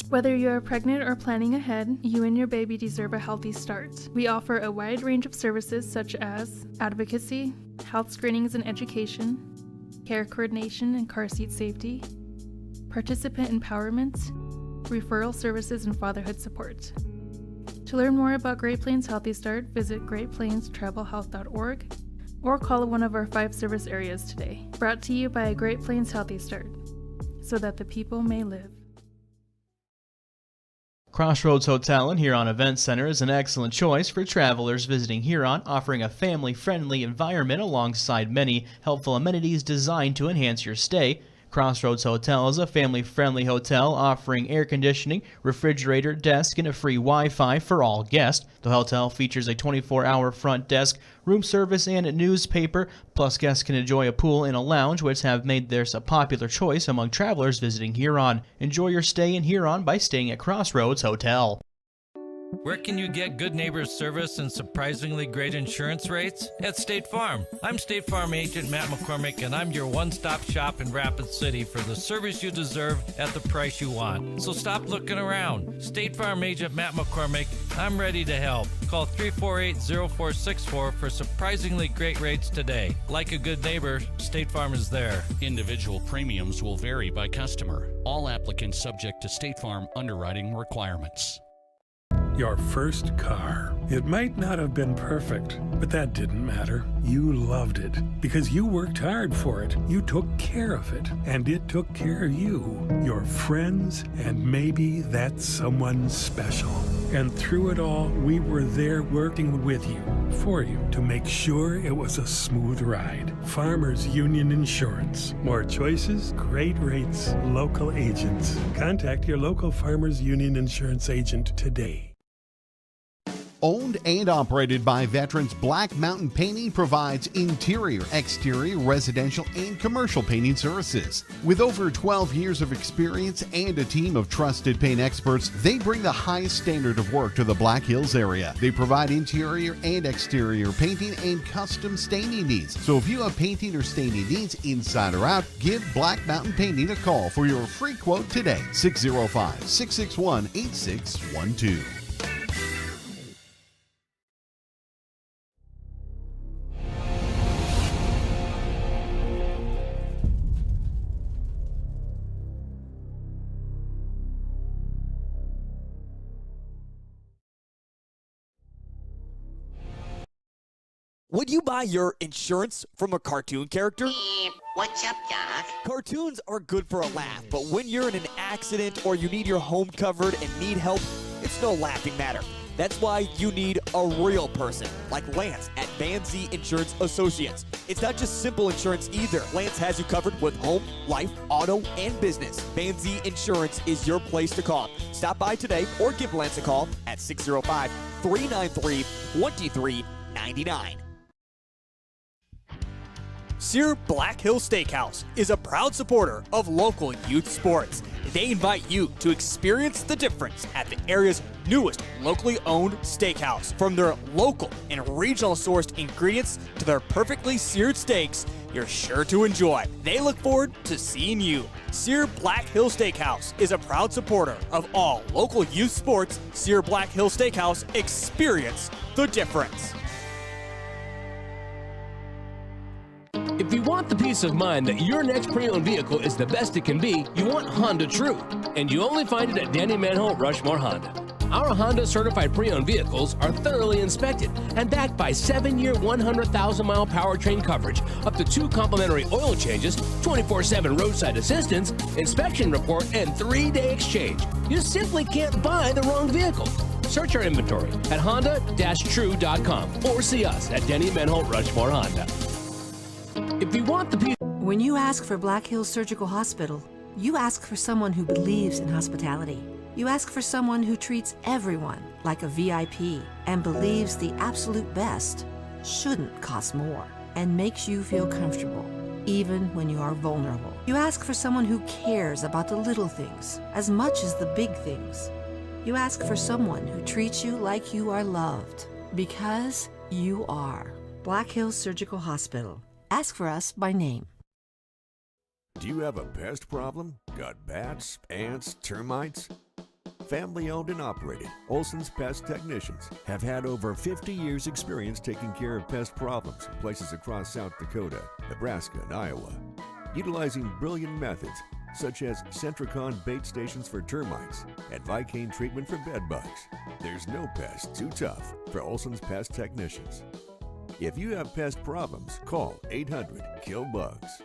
Whether you are pregnant or planning ahead, you and your baby deserve a healthy start. We offer a wide range of services such as advocacy, health screenings and education, care coordination and car seat safety, participant empowerment, referral services, and fatherhood support. To learn more about Great Plains Healthy Start, visit greatplainstravelhealth.org or call one of our 5 service areas today. Brought to you by Great Plains Healthy Start, so that the people may live. Crossroads Hotel and Huron Event Center is an excellent choice for travelers visiting Huron, offering a family-friendly environment alongside many helpful amenities designed to enhance your stay. Crossroads Hotel is a family-friendly hotel offering air conditioning, refrigerator, desk, and a free Wi-Fi for all guests. The hotel features a 24-hour front desk, room service, and a newspaper. Plus, guests can enjoy a pool and a lounge, which have made theirs a popular choice among travelers visiting Huron. Enjoy your stay in Huron by staying at Crossroads Hotel. Where can you get good neighbor service and surprisingly great insurance rates? At State Farm. I'm State Farm agent Matt McCormick, and I'm your one-stop shop in Rapid City for the service you deserve at the price you want. So stop looking around. State Farm agent Matt McCormick, I'm ready to help. Call 348-0464 for surprisingly great rates today. Like a good neighbor, State Farm is there. Individual premiums will vary by customer. All applicants subject to State Farm underwriting requirements. Your first car. It might not have been perfect, but that didn't matter. You loved it because you worked hard for it. You took care of it, and it took care of you, your friends, and maybe that someone special. And through it all, we were there working with you, for you, to make sure it was a smooth ride. Farmers Union Insurance. More choices, great rates, local agents. Contact your local Farmers Union Insurance agent today. Owned and operated by veterans, Black Mountain Painting provides interior, exterior, residential, and commercial painting services. With over 12 years of experience and a team of trusted paint experts, they bring the highest standard of work to the Black Hills area. They provide interior and exterior painting and custom staining needs. So if you have painting or staining needs inside or out, give Black Mountain Painting a call for your free quote today. 605-661-8612. Would you buy your insurance from a cartoon character? What's up, Doc? Cartoons are good for a laugh, but when you're in an accident or you need your home covered and need help, it's no laughing matter. That's why you need a real person, like Lance at Van Z Insurance Associates. It's not just simple insurance either. Lance has you covered with home, life, auto, and business. Van Z Insurance is your place to call. Stop by today or give Lance a call at 605-393-2399. Sear Black Hill Steakhouse is a proud supporter of local youth sports. They invite you to experience the difference at the area's newest locally owned steakhouse. From their local and regional sourced ingredients to their perfectly seared steaks, you're sure to enjoy. They look forward to seeing you. Sear Black Hill Steakhouse is a proud supporter of all local youth sports. Sear Black Hill Steakhouse, experience the difference. If you want the peace of mind that your next pre-owned vehicle is the best it can be, you want Honda True, and you only find it at Danny Manholt Rushmore Honda. Our Honda certified pre-owned vehicles are thoroughly inspected and backed by 7-year, 100,000-mile powertrain coverage, up to 2 complimentary oil changes, 24/7 roadside assistance, inspection report, and 3-day exchange. You simply can't buy the wrong vehicle. Search our inventory at honda-true.com or see us at Danny Manholt Rushmore Honda. If you want the peace... When you ask for Black Hills Surgical Hospital, you ask for someone who believes in hospitality. You ask for someone who treats everyone like a VIP and believes the absolute best shouldn't cost more and makes you feel comfortable, even when you are vulnerable. You ask for someone who cares about the little things as much as the big things. You ask for someone who treats you like you are loved, because you are. Black Hills Surgical Hospital. Ask for us by name. Do you have a pest problem? Got bats, ants, termites? Family owned and operated, Olson's Pest Technicians have had over 50 years' experience taking care of pest problems in places across South Dakota, Nebraska, and Iowa. Utilizing brilliant methods such as Centricon bait stations for termites and Vicane treatment for bed bugs, there's no pest too tough for Olson's Pest Technicians. If you have pest problems, call 800-KILL-BUGS.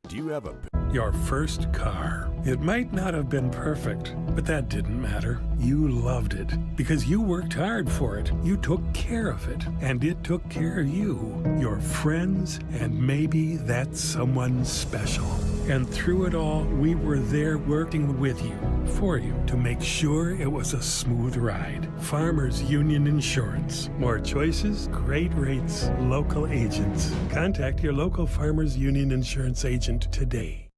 Do you have a Your first car. It might not have been perfect, but that didn't matter. You loved it because you worked hard for it. You took care of it, and it took care of you, your friends, and maybe that someone special. And through it all, we were there working with you, for you, to make sure it was a smooth ride. Farmers Union Insurance. More choices, great rates, local agents. Contact your local Farmers Union Insurance agent today.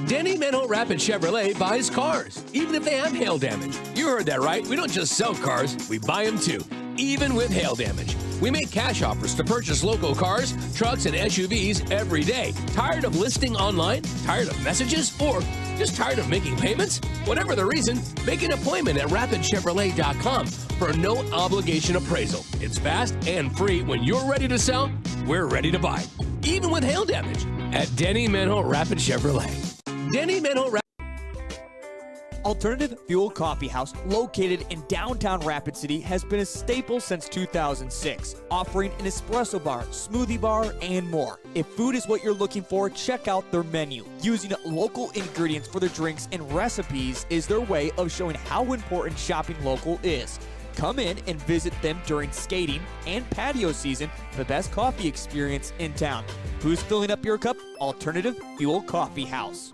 Denny Manholt Rapid Chevrolet buys cars, even if they have hail damage. You heard that right. We don't just sell cars, we buy them too, even with hail damage. We make cash offers to purchase local cars, trucks, and SUVs every day. Tired of listing online? Tired of messages? Or just tired of making payments? Whatever the reason, make an appointment at rapidchevrolet.com for a no-obligation appraisal. It's fast and free. When you're ready to sell, we're ready to buy, even with hail damage, at Denny Manholt Rapid Chevrolet. Denny Manholt Alternative Fuel Coffee House, located in downtown Rapid City, has been a staple since 2006, offering an espresso bar, smoothie bar, and more. If food is what you're looking for, check out their menu. Using local ingredients for their drinks and recipes is their way of showing how important shopping local is. Come in and visit them during skating and patio season for the best coffee experience in town. Who's filling up your cup? Alternative Fuel Coffee House.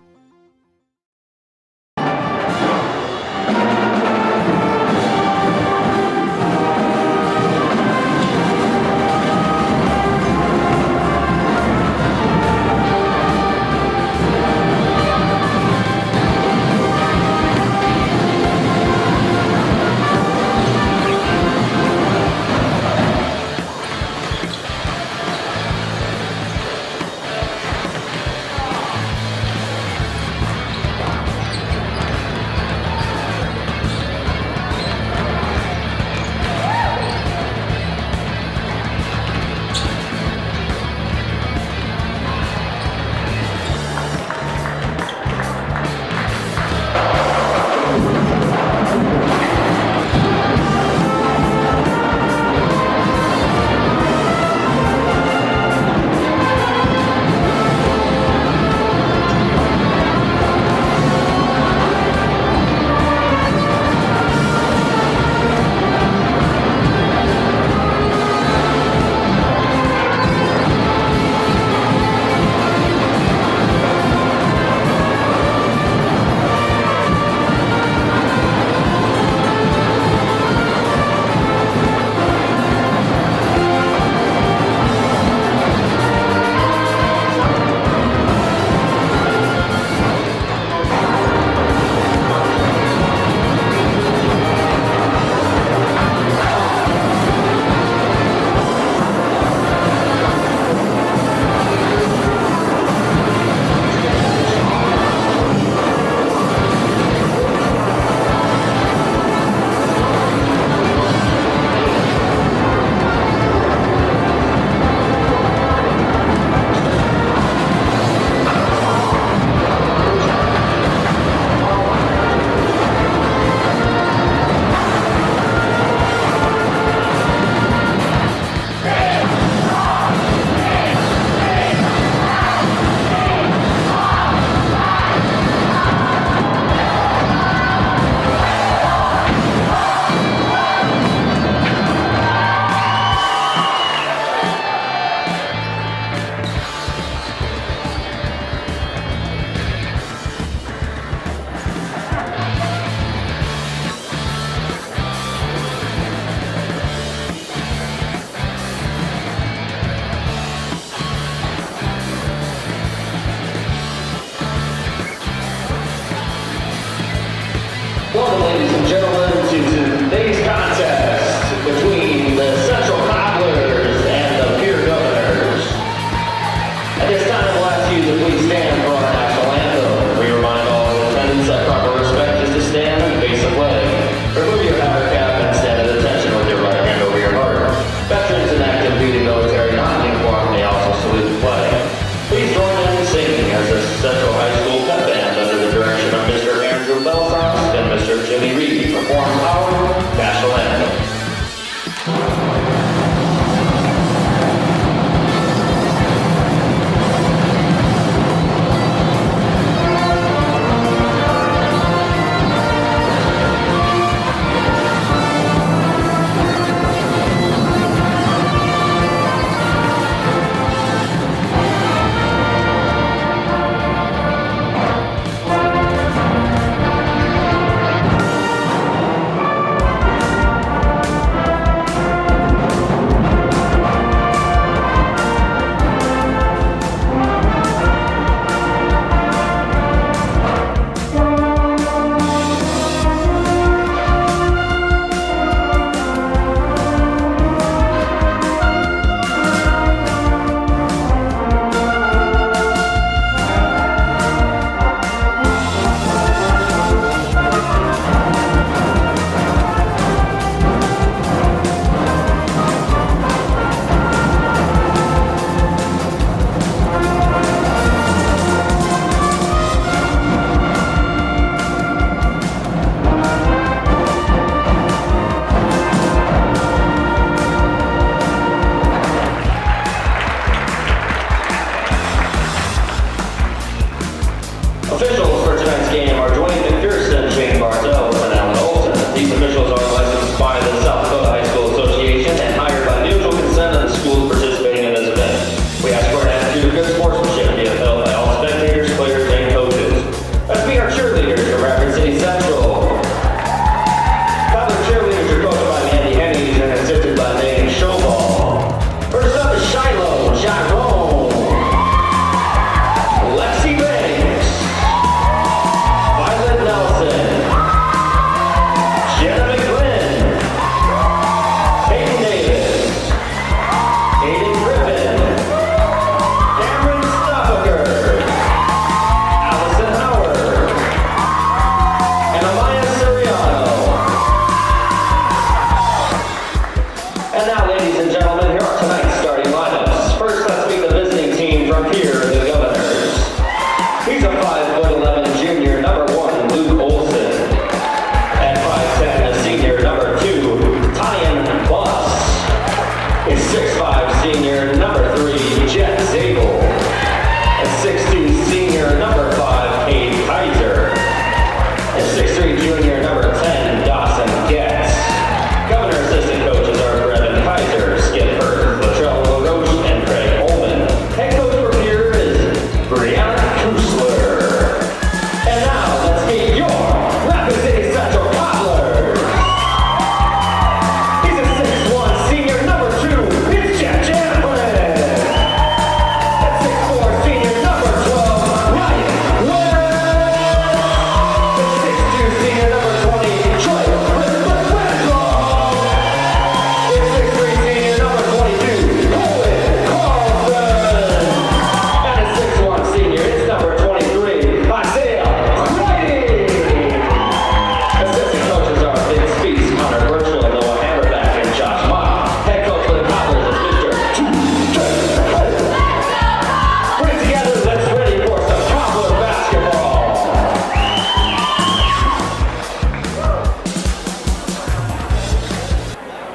Welcome, ladies and gentlemen, to today's contest between the Central Cobblers and the Pierre Governors. At this time, we'll ask you to please stand for our national anthem. We remind all attendants that proper respect is to stay Tyrone, Lexi Banks, Violet Nelson, Jenna McGlynn, Peyton Davis, Aiden Griffin, Cameron Stoffaker, Allison Howard, and Amaya Soriano. And now, ladies and gentlemen, here are tonight's starting lineups. First, let's meet the visiting team from Pierre, the Governors. He's a 5'11" junior, number 1, Luke Olson. At 5'10", a senior, number 2, Tyan Buss. Is 6'5", senior, number 3, Jet Zabel. And 6'2", senior, number 5, Kate Kaiser. And 6'3", junior, number 10, Dawson Getz. Governor assistant coaches are Brevin Kaiser, Skip Hurd, Latrell LaRoche, and Craig Holman. Head coach for Pierre is Brianna Kusler. And now, let's meet your Rapid City Central Cobblers. He's a 6'1", senior, number 2, it's Jack Champlin. At 6'4", senior, number 12, Ryan Webb. At 6'2", senior, number 20, Troy Winslow. At 6'3", senior, number 22, Colin Carlson. And at 6'1", senior, it's number 23, Isaiah Whiting. Assistant coaches are Vince Speaks, Connor Birchall, Noah Hammerback, and Josh Mock. Head coach for the Cobblers is Mr. Put it together, let's ready for some Cobbler basketball.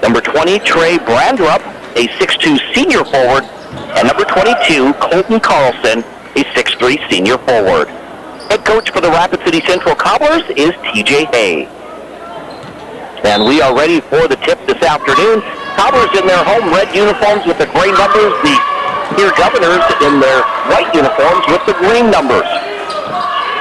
Number 20, Trey Brandrup, a 6'2" senior forward, and number 22, Colton Carlson, a 6'3" senior forward. Head coach for the Rapid City Central Cobblers is TJ Hay. And we are ready for the tip this afternoon. Cobblers in their home red uniforms with the gray numbers, the Pierre Governors in their white uniforms with the green numbers.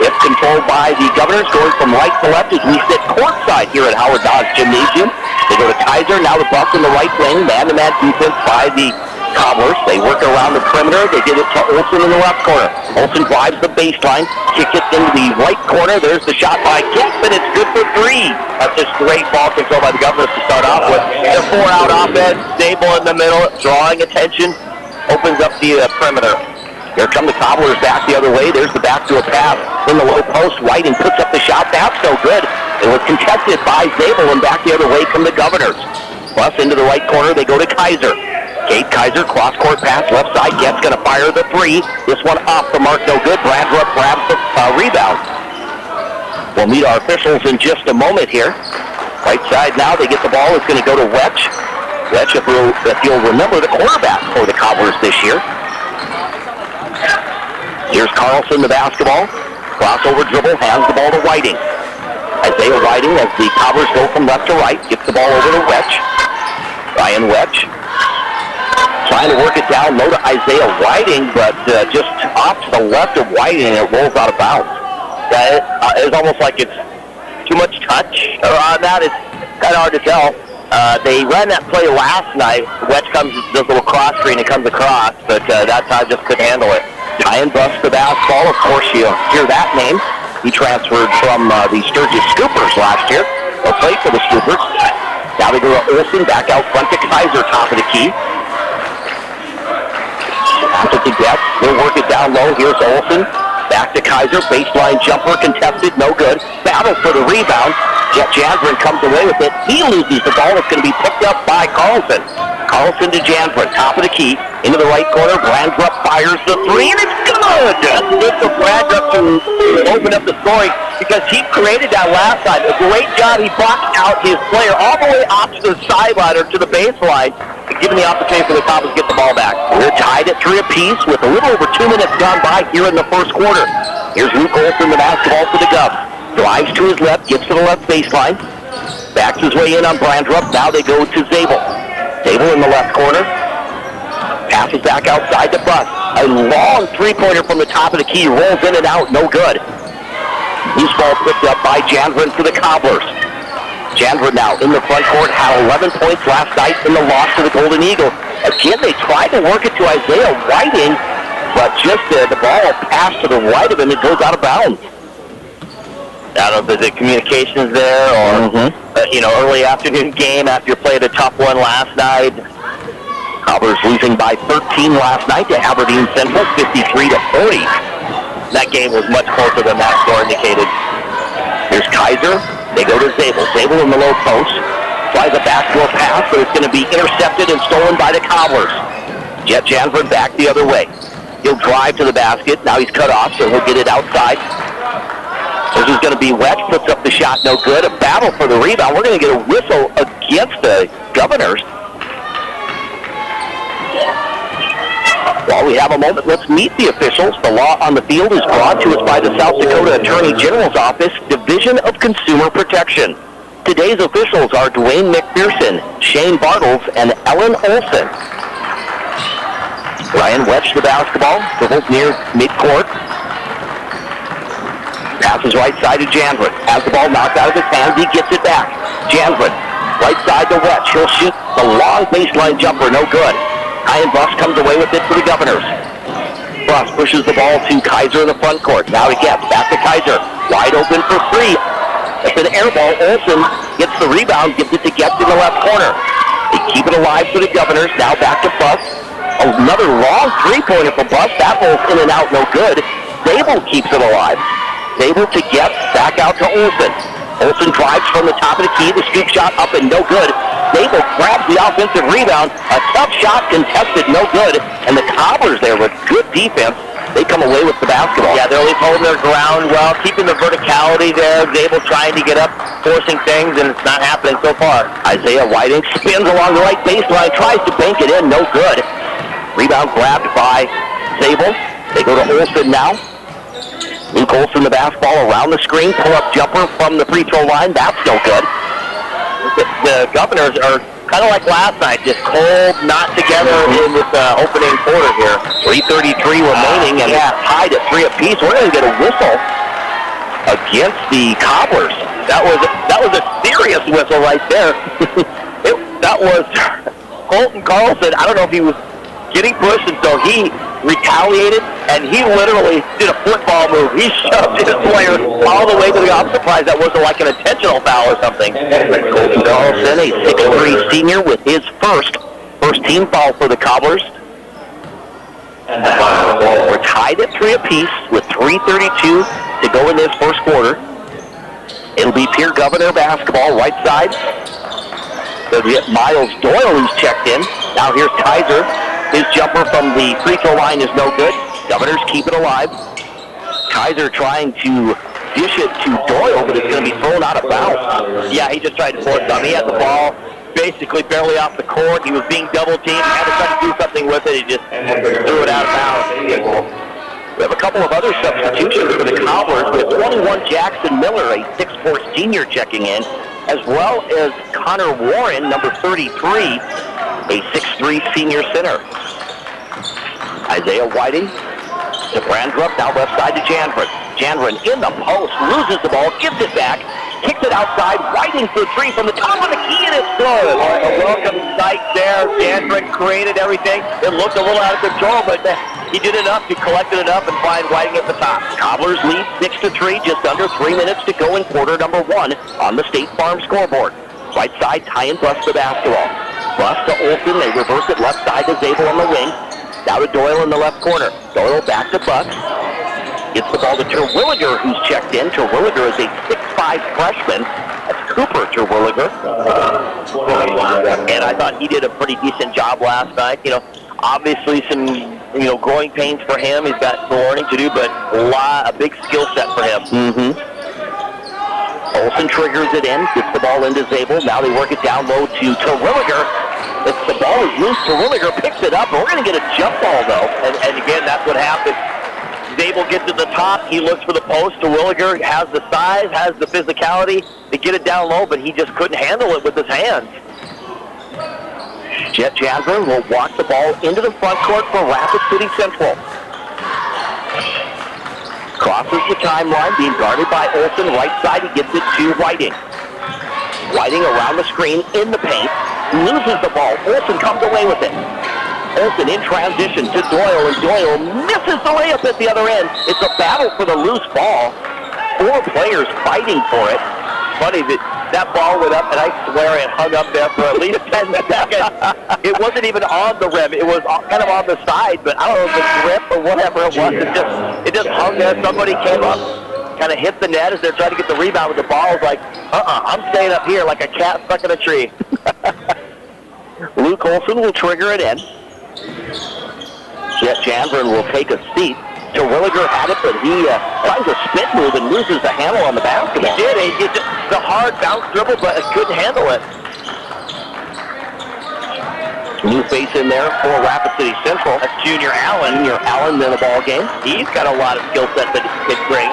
It's controlled by the Governors going from right to left as we sit courtside here at Howard Dodge Gymnasium. They go to Kaiser, now the Buff in the right wing, man-to-man defense by the Cobblers. They work around the perimeter. They get it to Olsen in the left corner. Olsen drives the baseline, kicks it into the right corner. There's the shot by Kemp, and it's good for 3. That's just great ball control by the Governors to start off with. Their 4-out offense, stable in the middle, drawing attention, opens up the perimeter. Here come the Cobblers back the other way. There's the backdoor pass in the low post. Whiting puts up the shot. That's no good. It was contested by Zabel, and back the other way from the Governors. Plus into the right corner, they go to Kaiser. Kate Kaiser, cross-court pass, left side. Get's going to fire the 3. This one off the mark, no good. Brandrup grabs the rebound. We'll meet our officials in just a moment here. Right side now, they get the ball. It's going to go to Wetch. Wetch, if you'll remember, the quarterback for the Cobblers this year. Here's Carlson, the basketball. Crossover dribble, hands the ball to Whiting. Isaiah Whiting, as the Cobblers go from left to right, gets the ball over to Wetch. Ryan Wetch trying to work it down low to Isaiah Whiting, but just off to the left of Whiting, and it rolls out of bounds. It's almost like it's too much touch on that. It's kind of hard to tell. They ran that play last night. Wetch comes, does a little cross screen, it comes across, but that time just couldn't handle it. Tyan Buss the basketball. Of course, you hear that name. He transferred from the Sturgis Scoopers last year, or played for the Scoopers. Now they go to Olsen, back out front to Kaiser, top of the key. After the Getz, they'll work it down low. Here's Olsen, back to Kaiser, baseline jumper contested, no good. Battle for the rebound. Jet Janvrin comes away with it. He loses the ball. It's going to be picked up by Carlson. Carlson to Janvrin, top of the key, into the right corner. Brandrup fires the 3, and it's good! Good for Brandrup to open up the scoring because he created that last time. A great job. He blocked out his player all the way off to the sideline or to the baseline, giving the opportunity for the Cobblers to get the ball back. We're tied at 3 apiece with a little over 2 minutes gone by here in the first quarter. Here's Luke Olsen, the basketball for the Govs. Drives to his left, gets to the left baseline. Backs his way in on Brandrup. Now they go to Zabel. Zabel in the left corner. Passes back outside to Buss. A long three-pointer from the top of the key. Rolls in and out, no good. Loose ball picked up by Janvrin for the Cobblers. Janvrin now in the front court, had 11 points last night in the loss to the Golden Eagles. Again, they tried to work it to Isaiah Whiting, but just the ball passed to the right of him. It goes out of bounds. I don't know if there's communications there or, early afternoon game after you played a tough one last night. Cobblers losing by 13 last night to Aberdeen Central, 53-40. That game was much closer than that score indicated. Here's Kaiser. They go to Zabel. Zabel in the low post. Tries a backdoor pass, but it's going to be intercepted and stolen by the Cobblers. Jet Janford back the other way. He'll drive to the basket. Now he's cut off, so he'll get it outside. This is going to be Wedge. Puts up the shot, no good. A battle for the rebound. We're going to get a whistle against the Governors. While we have a moment, let's meet the officials. The law on the field is brought to us by the South Dakota Attorney General's Office, Division of Consumer Protection. Today's officials are Dwayne McPherson, Shane Bartles, and Ellen Olson. Ryan Wedge the basketball, dribbles near midcourt. Passes right side to Janford. Has the ball knocked out of his hands. He gets it back. Janford, right side to Wedge. He'll shoot the long baseline jumper. No good. Ian Buss comes away with it for the Governors. Buss pushes the ball to Kaiser in the front court. Now he gets back to Kaiser. Wide open for three. It's an air ball. Olsen gets the rebound. Gives it to Getz in the left corner. They keep it alive for the Governors. Now back to Buss. Another long three-pointer for Buss. That ball's in and out. No good. Zabel keeps it alive. Zabel to Getz, back out to Olsen. Olsen drives from the top of the key, the scoop shot up and no good. Zabel grabs the offensive rebound, a tough shot contested, no good. And the Cobblers there with good defense, they come away with the basketball. Yeah, they're always holding their ground well, keeping the verticality there. Zabel trying to get up, forcing things, and it's not happening so far. Isaiah Whiting spins along the right baseline, tries to bank it in, no good. Rebound grabbed by Zabel. They go to Olsen now. Luke Olsen the basketball around the screen, pull-up jumper from the free throw line. That's no good. The Governors are kind of like last night, just cold, not together in this opening quarter here. 3:33 remaining, and tied at 3 apiece. We're going to get a whistle against the Cobblers. That was a serious whistle right there. That was Colton Carlson. I don't know if he was getting pushed, and so he retaliated, and he literally did a football move. He shoved his player all the way to the opposite side. That wasn't like an intentional foul or something. Colton Carlson, a 6'3" senior, with his first team foul for the Cobblers. We're tied at 3 apiece with 3:32 to go in this first quarter. It'll be Pierre Governor basketball, right side. They'll get Miles Doyle, who's checked in. Now here's Kaiser. His jumper from the free throw line is no good. Governors keep it alive. Kaiser trying to dish it to Doyle, but it's going to be thrown out of bounds. Yeah, he just tried to force something. He had the ball basically barely off the court. He was being double teamed. Had to try to do something with it. He just threw it out of bounds. We have a couple of other substitutions for the Cobblers. We have 21 Jackson Miller, a 6'4" senior, checking in, as well as Connor Warren, number 33, a 6'3" senior center. Isaiah Whiting to Brandrup, now left side to Janford. Janford in the post, loses the ball, gives it back, kicks it outside, Whiting for three from the top of the key, and it's good. A welcome sight there. Janford created everything. It looked a little out of control, but he did enough to collect it enough and find Whiting at the top. Cobblers lead 6-3, just under 3 minutes to go in quarter number 1 on the State Farm scoreboard. Right side, Tyan Buss the basketball. Buss to Olsen, they reverse it left side to Zabel on the wing. Now to Doyle in the left corner. Doyle back to Buss. Gets the ball to Terwilliger, who's checked in. Terwilliger is a 6'5" freshman. That's Cooper Terwilliger. And I thought he did a pretty decent job last night. Obviously some, growing pains for him. He's got some learning to do, but a big skill set for him. Olsen triggers it in, gets the ball into Zabel. Now they work it down low to Terwilliger. The ball is loose. Terwilliger picks it up, and we're going to get a jump ball, though. And again, that's what happens. Zabel gets to the top. He looks for the post. Terwilliger has the size, has the physicality to get it down low, but he just couldn't handle it with his hands. Jet Jasmine will walk the ball into the front court for Rapid City Central. Crosses the timeline, being guarded by Olsen. Right side, he gets it to Whiting. Whiting around the screen in the paint. Loses the ball. Olsen comes away with it. Olsen in transition to Doyle, and Doyle misses the layup at the other end. It's a battle for the loose ball. 4 players fighting for it. Funny that ball went up, and I swear it hung up there for at least 10 seconds. It wasn't even on the rim. It was kind of on the side, but I don't know if it's grip or whatever it was. It just hung there. Somebody came up, kind of hit the net as they're trying to get the rebound with the ball. I was like, I'm staying up here like a cat stuck in a tree. Luke Olsen will trigger it in. Jet Janvrin will take a seat. Terwilliger had it, but he tries a spin move and loses the handle on the basketball. He did. He did the hard bounce dribble, but couldn't handle it. New face in there for Rapid City Central. That's Junior Allen. Junior Allen in the ball game. He's got a lot of skill set that he could bring.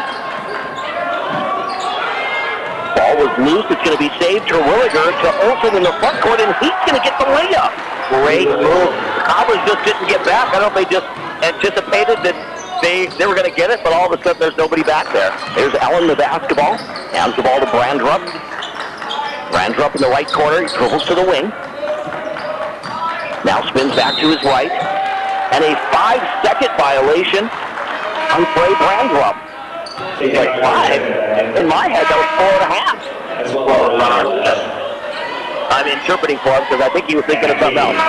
Ball was loose. It's going to be saved. Terwilliger to Olsen in the front court, and he's going to get the layup. Great move. The Cobblers just didn't get back. I don't know if they just anticipated that they were going to get it, but all of a sudden there's nobody back there. There's Allen the basketball. Hands the ball to Brandrup. Brandrup in the right corner. He dribbles to the wing. Now spins back to his right. And a 5-second violation on Trey Brandrup. He's like 5. In my head, that was 4.5. I'm interpreting for him because I think he was thinking of something else.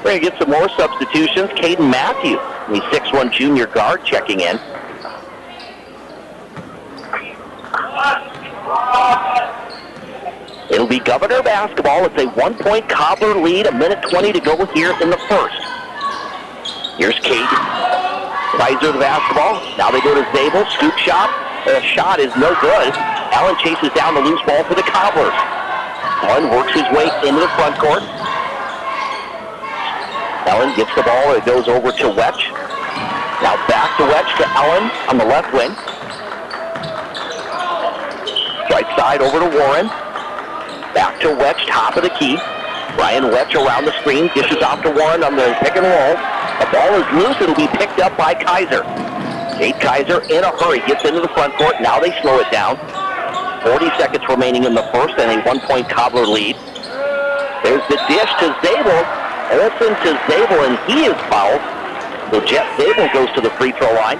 We're going to get some more substitutions. Caden Matthews, the 6'1 junior guard, checking in. It'll be Governor basketball. It's a 1-point Cobbler lead, 1:20 to go here in the first. Here's Cade. Kaiser the basketball. Now they go to Zabel. Scoop shot. The shot is no good. Allen chases down the loose ball for the Cobblers. Allen works his way into the front court. Allen gets the ball. It goes over to Wetch. Now back to Wetch to Allen on the left wing. Right side over to Warren. Back to Wetch, top of the key. Ryan Wetch around the screen. Dishes off to Warren on the pick and roll. The ball is loose. It'll be picked up by Kaiser. Kate Kaiser in a hurry. Gets into the front court. Now they slow it down. 40 seconds remaining in the first and a 1-point Cobbler lead. There's the dish to Zabel. Olsen to Zabel, and he is fouled. So Jeff Zabel goes to the free throw line.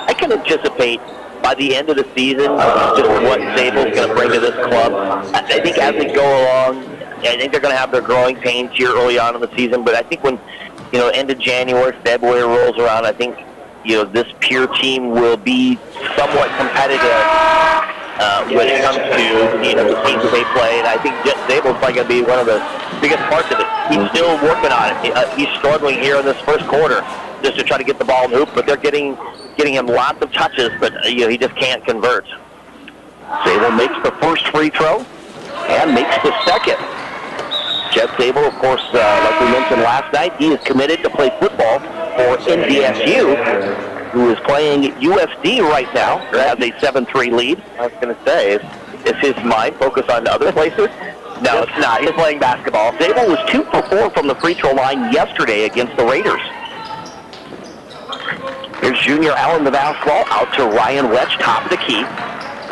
I can anticipate by the end of the season just what Zabel's going to bring to this club. I think as they go along, I think they're going to have their growing pains here early on in the season, but I think when, end of January, February rolls around, I think, this Pierre team will be somewhat competitive when it comes to, the teams that they play, and I think Jeff Zabel's probably going to be one of the biggest parts of it. He's still working on it. He's struggling here in this first quarter just to try to get the ball in the hoop, but they're getting him lots of touches, but he just can't convert. Zabel makes the first free throw and makes the second. Jeff Zabel, of course, like we mentioned last night, he is committed to play football for NDSU, who is playing USD right now. Has a 7-3 lead. I was going to say, is his mind focused on other places? No, it's not. He's playing basketball. Zabel was 2 for 4 from the free throw line yesterday against the Raiders. Here's Junior Allen the basketball, out to Ryan Wetch, top of the key.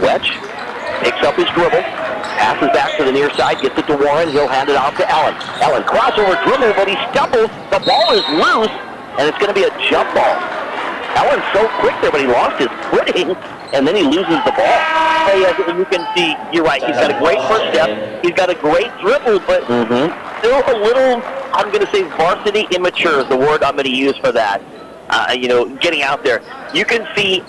Wetch picks up his dribble, passes back to the near side, gets it to Warren, he'll hand it off to Allen. Allen crossover dribble, but he stumbles, the ball is loose, and it's going to be a jump ball. Allen's so quick there, but he lost his footing, and then he loses the ball. You can see, you're right, he's got a great first step, he's got a great dribble, but still a little, I'm going to say varsity immature is the word I'm going to use for that. Getting out there. You can see,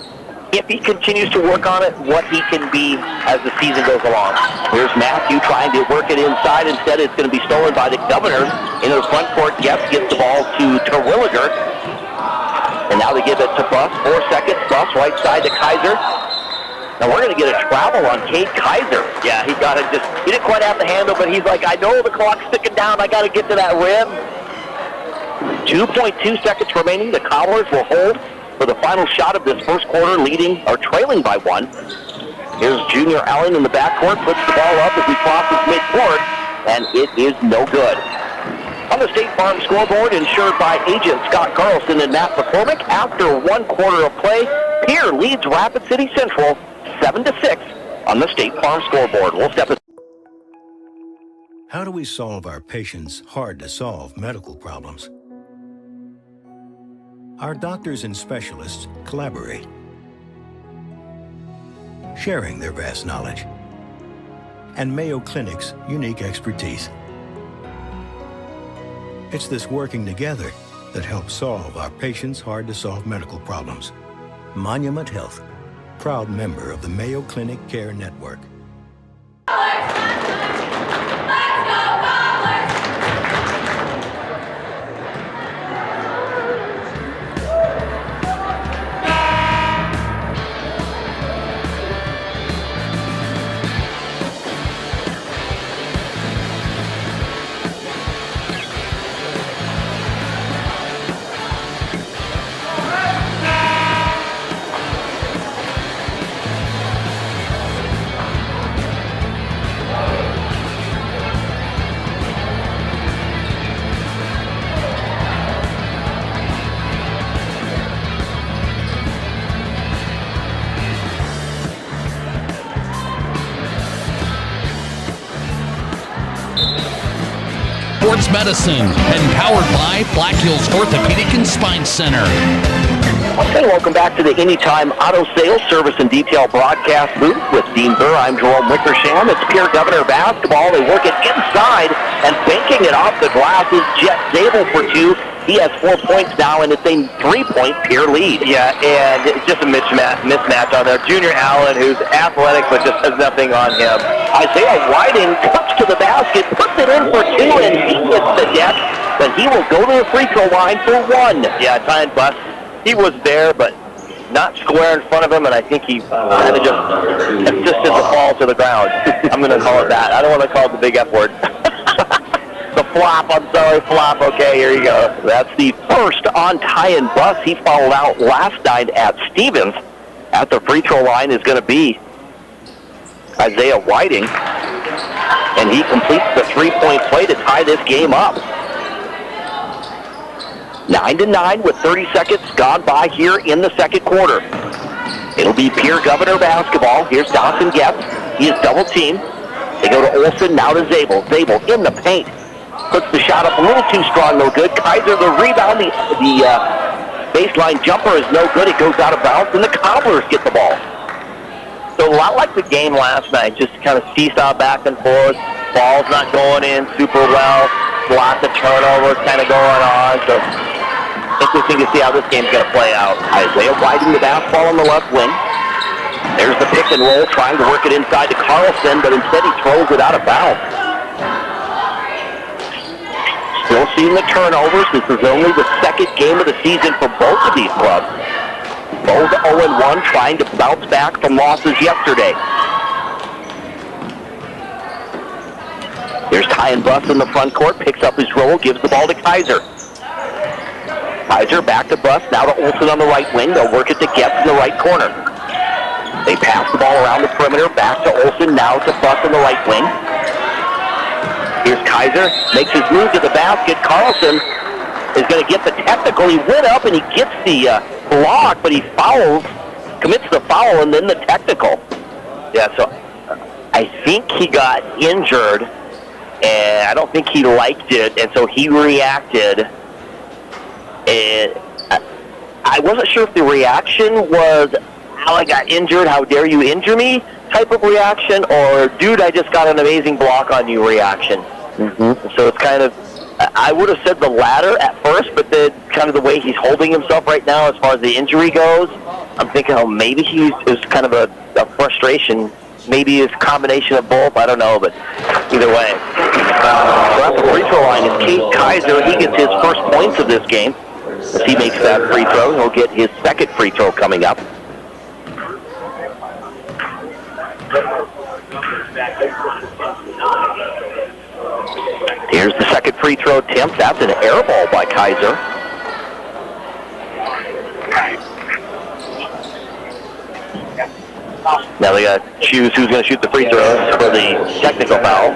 if he continues to work on it, what he can be as the season goes along. Here's Matthew trying to work it inside. Instead, it's going to be stolen by the Governors. Into the front court, Guest gets the ball to Terwilliger. And now they give it to Buss. 4 seconds. Buss right side to Kaiser. Now we're going to get a travel on Cade Kaiser. Yeah, he didn't quite have the handle, but he's like, I know the clock's ticking down. I got to get to that rim. 2.2 seconds remaining. The Cobblers will hold for the final shot of this first quarter, trailing by 1. Here's Junior Allen in the backcourt, puts the ball up as he crosses midcourt, and it is no good. On the State Farm scoreboard, insured by agent Scott Carlson and Matt McCormick, after 1 quarter of play, Pierre leads Rapid City Central 7-6 on the State Farm scoreboard. We'll step aside. How do we solve our patients' hard-to-solve medical problems? Our doctors and specialists collaborate, sharing their vast knowledge and Mayo Clinic's unique expertise. It's this working together that helps solve our patients' hard-to-solve medical problems. Monument Health, proud member of the Mayo Clinic Care Network. Sports Medicine, and powered by Black Hills Orthopedic and Spine Center. Okay, welcome back to the Anytime Auto Sales Service and Detail broadcast booth with Dean Burr. I'm Jerome Wickersham. It's Pierre Governor basketball. They work it inside and banking it off the glass is Jet Zabel for two. He has 4 points now, and it's a 3-point Pierre lead. Yeah, and it's just a mismatch on there. Junior Allen, who's athletic, but just has nothing on him. Isaiah Whiting comes to the basket, puts it in for two, and he hits the deck, but he will go to the free throw line for one. Yeah, Tyne Bus, he was there, but not square in front of him, and I think he kind of just assisted the ball to the ground. I'm going to call it that. I don't want to call it the big F word. The flop, I'm sorry, flop. Okay, here you go. That's the first on Tyne Bus. He fouled out last night at Stevens. At the free throw line is going to be Isaiah Whiting, and he completes the three-point play to tie this game up. 9-9 with 30 seconds gone by here in the second quarter. It'll be Pierre Governor basketball. Here's Dawson Getz. He is double-teamed. They go to Olsen, now to Zabel. Zabel in the paint. Puts the shot up a little too strong, no good. Kaiser, the rebound. The baseline jumper is no good. It goes out of bounds, and the Cobblers get the ball. So a lot like the game last night, just kind of seesaw back and forth. Ball's not going in super well. Lots of turnovers kind of going on. So interesting to see how this game's going to play out. Isaiah Whiting the basketball on the left wing. There's the pick and roll, trying to work it inside to Carlson, but instead he throws it out of bounds. Still seeing the turnovers. This is only the second game of the season for both of these clubs. Both 0-1, trying to bounce back from losses yesterday. Here's Tyne Bus in the front court, picks up his roll, gives the ball to Kaiser. Kaiser back to Bus, now to Olsen on the right wing. They'll work it to Getz in the right corner. They pass the ball around the perimeter, back to Olsen, now to Bus on the right wing. Here's Kaiser, makes his move to the basket. Carlson is going to get the technical. He went up and he gets the block, but he fouls, commits the foul, and then the technical. Yeah, so I think he got injured, and I don't think he liked it, and so he reacted. And I wasn't sure if the reaction was, how I got injured, how dare you injure me type of reaction, or dude, I just got an amazing block on you reaction. Mm-hmm. So it's kind of, I would have said the latter at first, but then kind of the way he's holding himself right now as far as the injury goes, I'm thinking, oh, maybe it's kind of a frustration. Maybe it's a combination of both. I don't know, but either way. So at the free throw line is Cade Kaiser. He gets his first points of this game. As he makes that free throw, he'll get his second free throw coming up. Here's the second free throw attempt. That's an air ball by Kaiser. Now they got to choose who's going to shoot the free throws for the technical foul.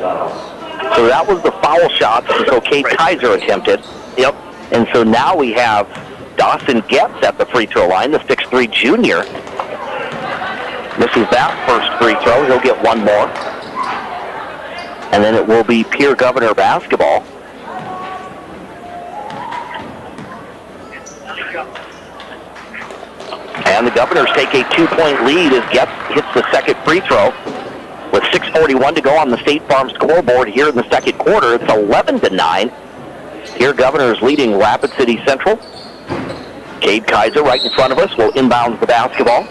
So that was the foul shot that Cade Kaiser attempted. Yep. And so now we have Dawson Getz at the free throw line, the 6'3" junior. Misses that first free throw. He'll get one more. And then it will be Pierre Governor basketball. And the Governors take a 2-point lead as Getz hits the second free throw. With 6:41 to go on the State Farm scoreboard here in the second quarter, it's 11-9. Here, Governors leading Rapid City Central. Cade Kaiser right in front of us will inbound the basketball.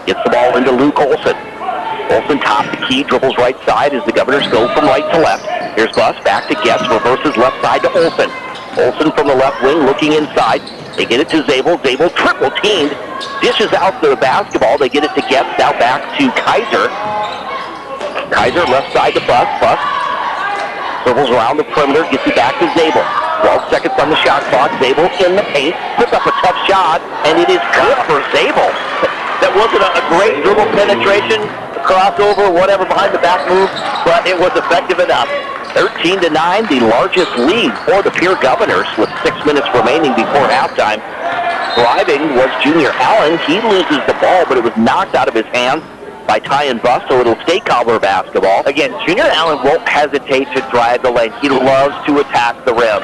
Gets the ball into Luke Olson. Olson top the key, dribbles right side as the Governors go from right to left. Here's Buss, back to Getz, reverses left side to Olson. Olson from the left wing looking inside. They get it to Zabel. Zabel triple teamed, dishes out the basketball. They get it to Getz, now back to Kaiser. Kaiser left side to Buss. Buss circles around the perimeter, gets it back to Zabel. 12 seconds on the shot clock. Zabel in the paint, puts up a tough shot, and it is good for Zabel. That wasn't a great dribble penetration, crossover, whatever behind the back move, but it was effective enough. 13-9, the largest lead for the Pierre Governors with 6 minutes remaining before halftime. Driving was Junior Allen. He loses the ball, but it was knocked out of his hands by Tyan Buss, so it'll stay Cobbler basketball. Again, Junior Allen won't hesitate to drive the lane. He loves to attack the rim.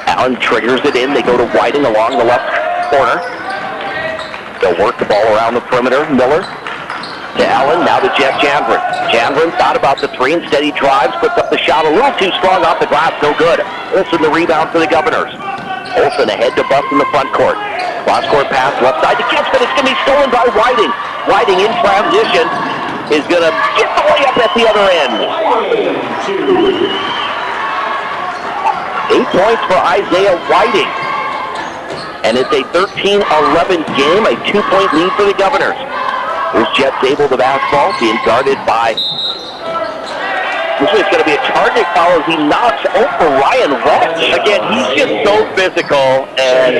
Allen triggers it in. They go to Whiting along the left corner. They'll work the ball around the perimeter. Miller to Allen, now to Jeff Janvrin. Janvrin thought about the three. Instead he drives, puts up the shot a little too strong off the glass, no good. Olson the rebound for the Governors. Olson ahead to Buss in the front court. Cross-court pass left side to Getz, but it's going to be stolen by Whiting. Whiting in transition is going to get the way up at the other end. 8 points for Isaiah Whiting. And it's a 13-11 game, a 2-point lead for the Governors. Here's Jet Zabel, the basketball, being guarded by... This is going to be a target foul as he knocks over Ryan Welch. Again, he's just so physical, and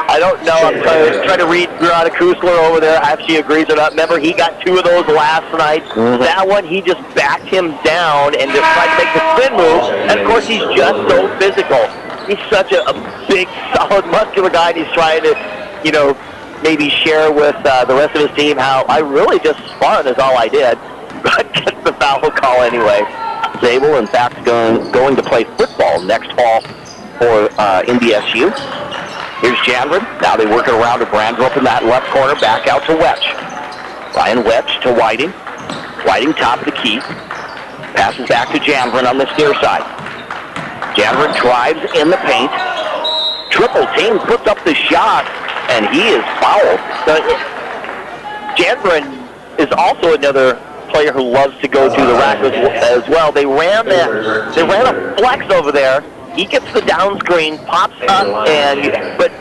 I don't know. I'm trying to read Grana Kusler over there if she agrees or not. Remember, he got 2 of those last night. That one, he just backed him down and just tried to make the spin move. And, of course, he's just so physical. He's such a big, solid, muscular guy, and he's trying to, maybe share with the rest of his team how I really just spun is all I did. But gets the foul call anyway. Zabel, in fact, going to play football next fall for NDSU. Here's Janvrin. Now they work it around to Brandrup in that left corner. Back out to Welch. Ryan Welch to Whiting. Whiting top of the key. Passes back to Janvrin on the near side. Janvrin drives in the paint. Triple team, puts up the shot, and he is fouled. Janvrin is also another player who loves to go to the rack as well. They ran a flex over there. He gets the down screen, pops up, but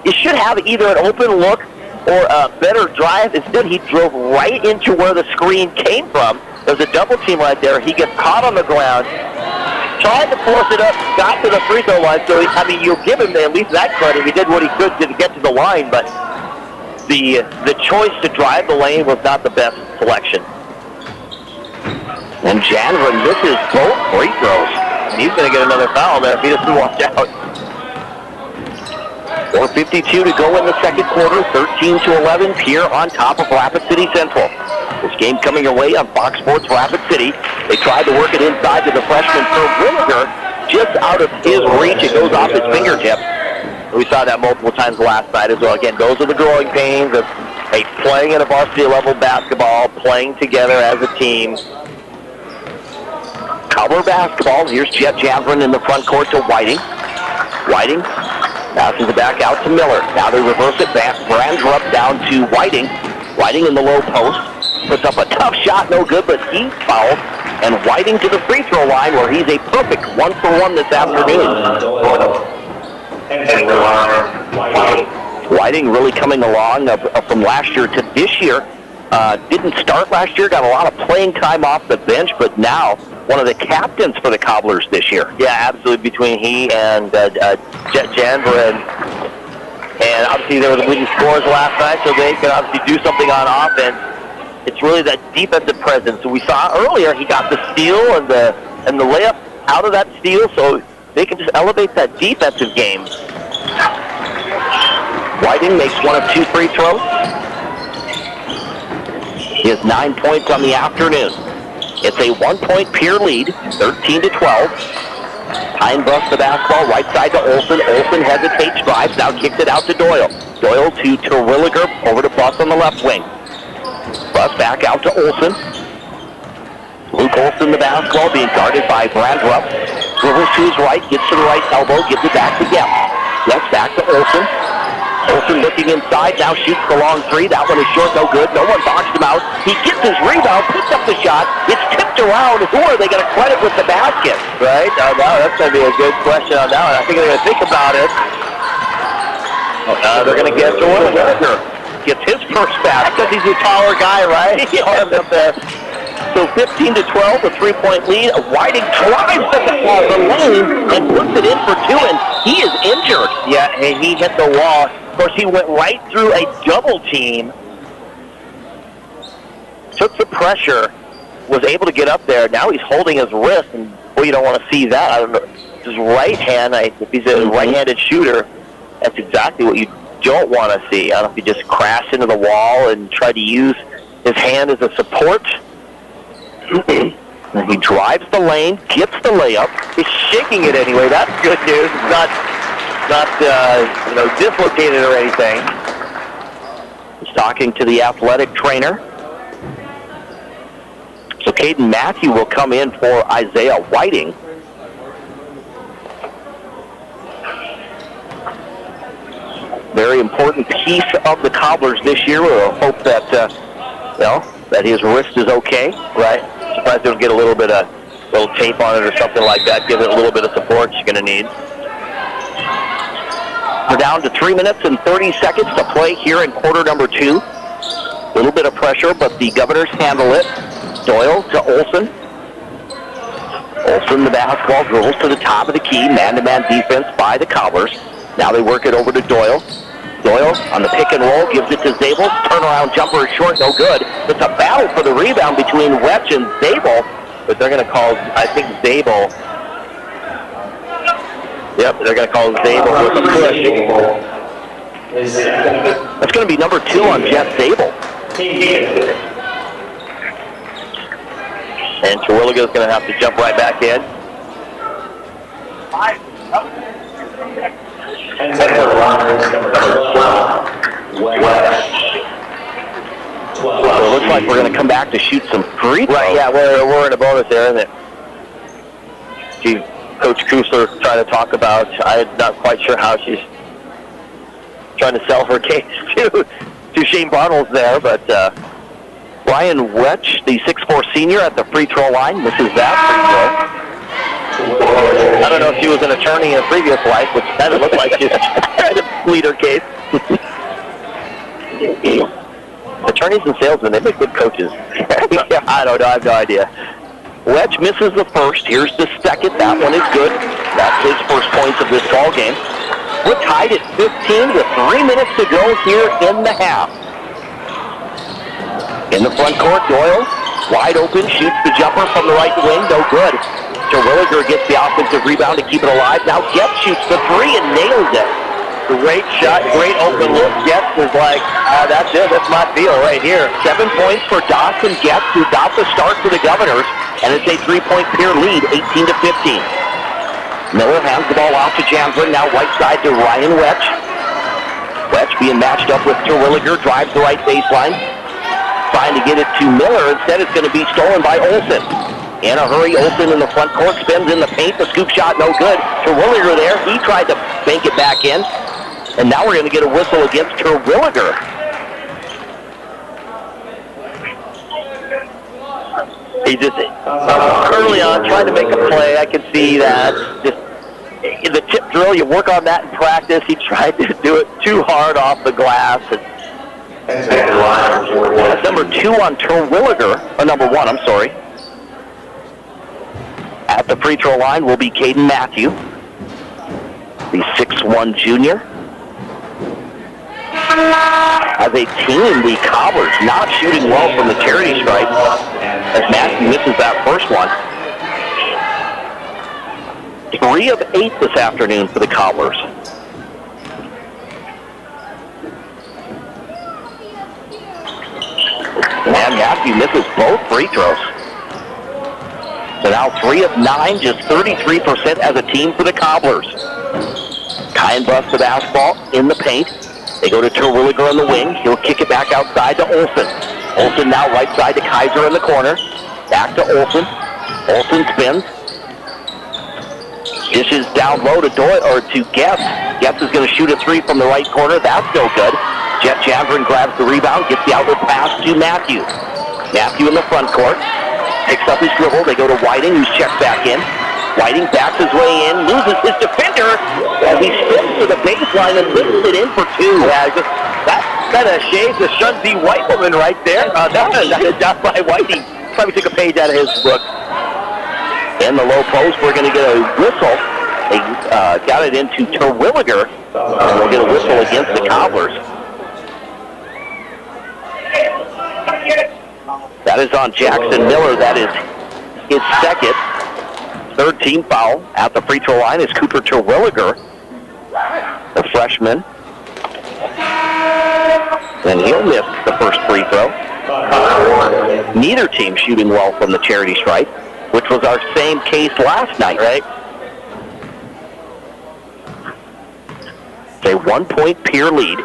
you should have either an open look or a better drive. Instead, he drove right into where the screen came from. There's a double team right there. He gets caught on the ground, tried to force it up, got to the free throw line. So, you'll give him at least that credit. He did what he could to get to the line, but the choice to drive the lane was not the best selection. And Janvrin misses both free throws. He's going to get another foul there if he doesn't watch out. 4:52 to go in the second quarter. 13-11. Pierre on top of Rapid City Central. This game coming away on Fox Sports Rapid City. They tried to work it inside to the freshman Phil Winter. Just out of his reach. It goes off his fingertips. We saw that multiple times last night as well. Again, those are the growing pains of playing at a varsity level basketball, playing together as a team. Cobbler basketball. Here's Jet Janvrin in the front court to Whiting. Whiting passes it back out to Miller. Now they reverse it back. Brandrup down to Whiting. Whiting in the low post. Puts up a tough shot, no good, but he's fouled. And Whiting to the free throw line where he's a perfect 1-for-1 this afternoon. Whiting really coming along from last year to this year. Didn't start last year, got a lot of playing time off the bench, but now one of the captains for the Cobblers this year. Yeah, absolutely, between he and Jet Janvrin. And obviously they were the leading scorers last night, so they can obviously do something on offense. It's really that defensive presence. So we saw earlier he got the steal and the layup out of that steal, so they can just elevate that defensive game. Whiting makes one of 2 free throws. He has 9 points on the afternoon. It's a 1-point Pierre lead, 13-12. Pine busts the basketball right side to Olsen. Olsen hesitates, drives, now kicks it out to Doyle. Doyle to Terwilliger, over to Buss on the left wing. Buss back out to Olsen. Luke Olsen, the basketball, being guarded by Brandrup. Dribbles to his right, gets to the right elbow, gives it back to Getz. Getz back to Olsen. Olsen looking inside, now shoots the long three. That one is short, no good. No one boxed him out. He gets his rebound, puts up the shot. It's tipped around. Who are they going to credit with the basket? Right? No, that's going to be a good question on that one. I think they're going to think about it. They're going to get to Terwilliger. Gets his first basket. Because he's a taller guy, right? Yeah. Up there. So 15-12, a 3-point lead. Whiting drives at the lane and puts it in for two, and he is injured. Yeah, and he hit the wall. Of course, he went right through a double team. Took the pressure, was able to get up there. Now he's holding his wrist, and boy, you don't want to see that. I don't know. His right hand, if he's a right-handed shooter, that's exactly what you don't want to see. I don't know if he just crashed into the wall and tried to use his hand as a support. He drives the lane, gets the layup. He's shaking it anyway. That's good news. It's not dislocated or anything. He's talking to the athletic trainer. So Caden Matthew will come in for Isaiah Whiting. Very important piece of the Cobblers this year. We'll hope that that his wrist is okay. Right. Surprised they'll get a little tape on it or something like that. Give it a little bit of support you're going to need. We're down to 3 minutes and 30 seconds to play here in quarter number 2. A little bit of pressure, but the Governors handle it. Doyle to Olsen. Olsen, the basketball, dribbles to the top of the key. Man-to-man defense by the Cobblers. Now they work it over to Doyle. Doyle on the pick and roll, gives it to Zabel. Turnaround jumper is short, no good. It's a battle for the rebound between Wetch and Zabel. But they're going to call, I think, Zabel. Yep, they're going to call Zabel with a push. That's going to be number 2 on Jeff Zabel. And Terwilliger is going to have to jump right back in. So it looks like we're going to come back to shoot some free throws. Right, yeah, we're in a bonus there, isn't it? See, Coach Kusler trying to talk about, I'm not quite sure how she's trying to sell her case to Shane Bartles there, but Ryan Wetch, the 6'4 senior at the free throw line, misses that free throw. I don't know if she was an attorney in a previous life, which kind of looked like she's trying to plead her case. Attorneys and salesmen, they make good coaches. I don't know, I have no idea. Wetch misses the first. Here's the second. That one is good. That's his first points of this ball game. We're tied at 15 with 3 minutes to go here in the half. In the front court, Doyle, wide open, shoots the jumper from the right wing, no good. Terwilliger gets the offensive rebound to keep it alive. Now Getz shoots the three and nails it. Great shot, great open look. Getz is like, that's it, that's my deal right here. 7 points for Dawson Getz, who got the start for the Governors, and it's a 3-point Pierre lead, 18-15. Miller hands the ball off to Jansen, now right side to Ryan Wetch. Wetch being matched up with Terwilliger, drives the right baseline. Trying to get it to Miller. Instead, it's going to be stolen by Olsen. In a hurry, Olsen in the front court, spins in the paint. The scoop shot, no good. Terwilliger there. He tried to bank it back in. And now we're going to get a whistle against Terwilliger. He just, early on, trying to make a play. I can see that. Just in the tip drill, you work on that in practice. He tried to do it too hard off the glass. That's number 2 on Terwilliger, or number 1, I'm sorry. At the free throw line will be Caden Matthew, the 6'1 junior. As a team, the Cobblers not shooting well from the charity stripe, as Matthew misses that first one. 3 of 8 this afternoon for the Cobblers. And Matthew misses both free throws. So now 3 of 9, just 33% as a team for the Cobblers. Kyan busts the basketball in the paint. They go to Terwilliger on the wing. He'll kick it back outside to Olsen. Olsen now right side to Kaiser in the corner. Back to Olsen. Olsen spins. Dishes down low to Guess. Guess is going to shoot a 3 from the right corner. That's no good. Jet Javrin grabs the rebound, gets the outlet pass to Matthew. Matthew in the front court. Picks up his dribble. They go to Whiting, who's checked back in. Whiting backs his way in, loses his defender as he spins to the baseline and lifts it in for 2. Yeah, that kind of shaves the Shunzi White woman right there. That was done by Whiting. Probably took a page out of his book. In the low post, we're going to get a whistle. They got it into Terwilliger, and we'll get a whistle against the Cobblers. That is on Jackson Miller. That is his second. Third team foul at the free throw line is Cooper Terwilliger, the freshman. And he'll miss the first free throw. Neither team shooting well from the charity stripe, which was our same case last night, right? A 1-point Pierre lead.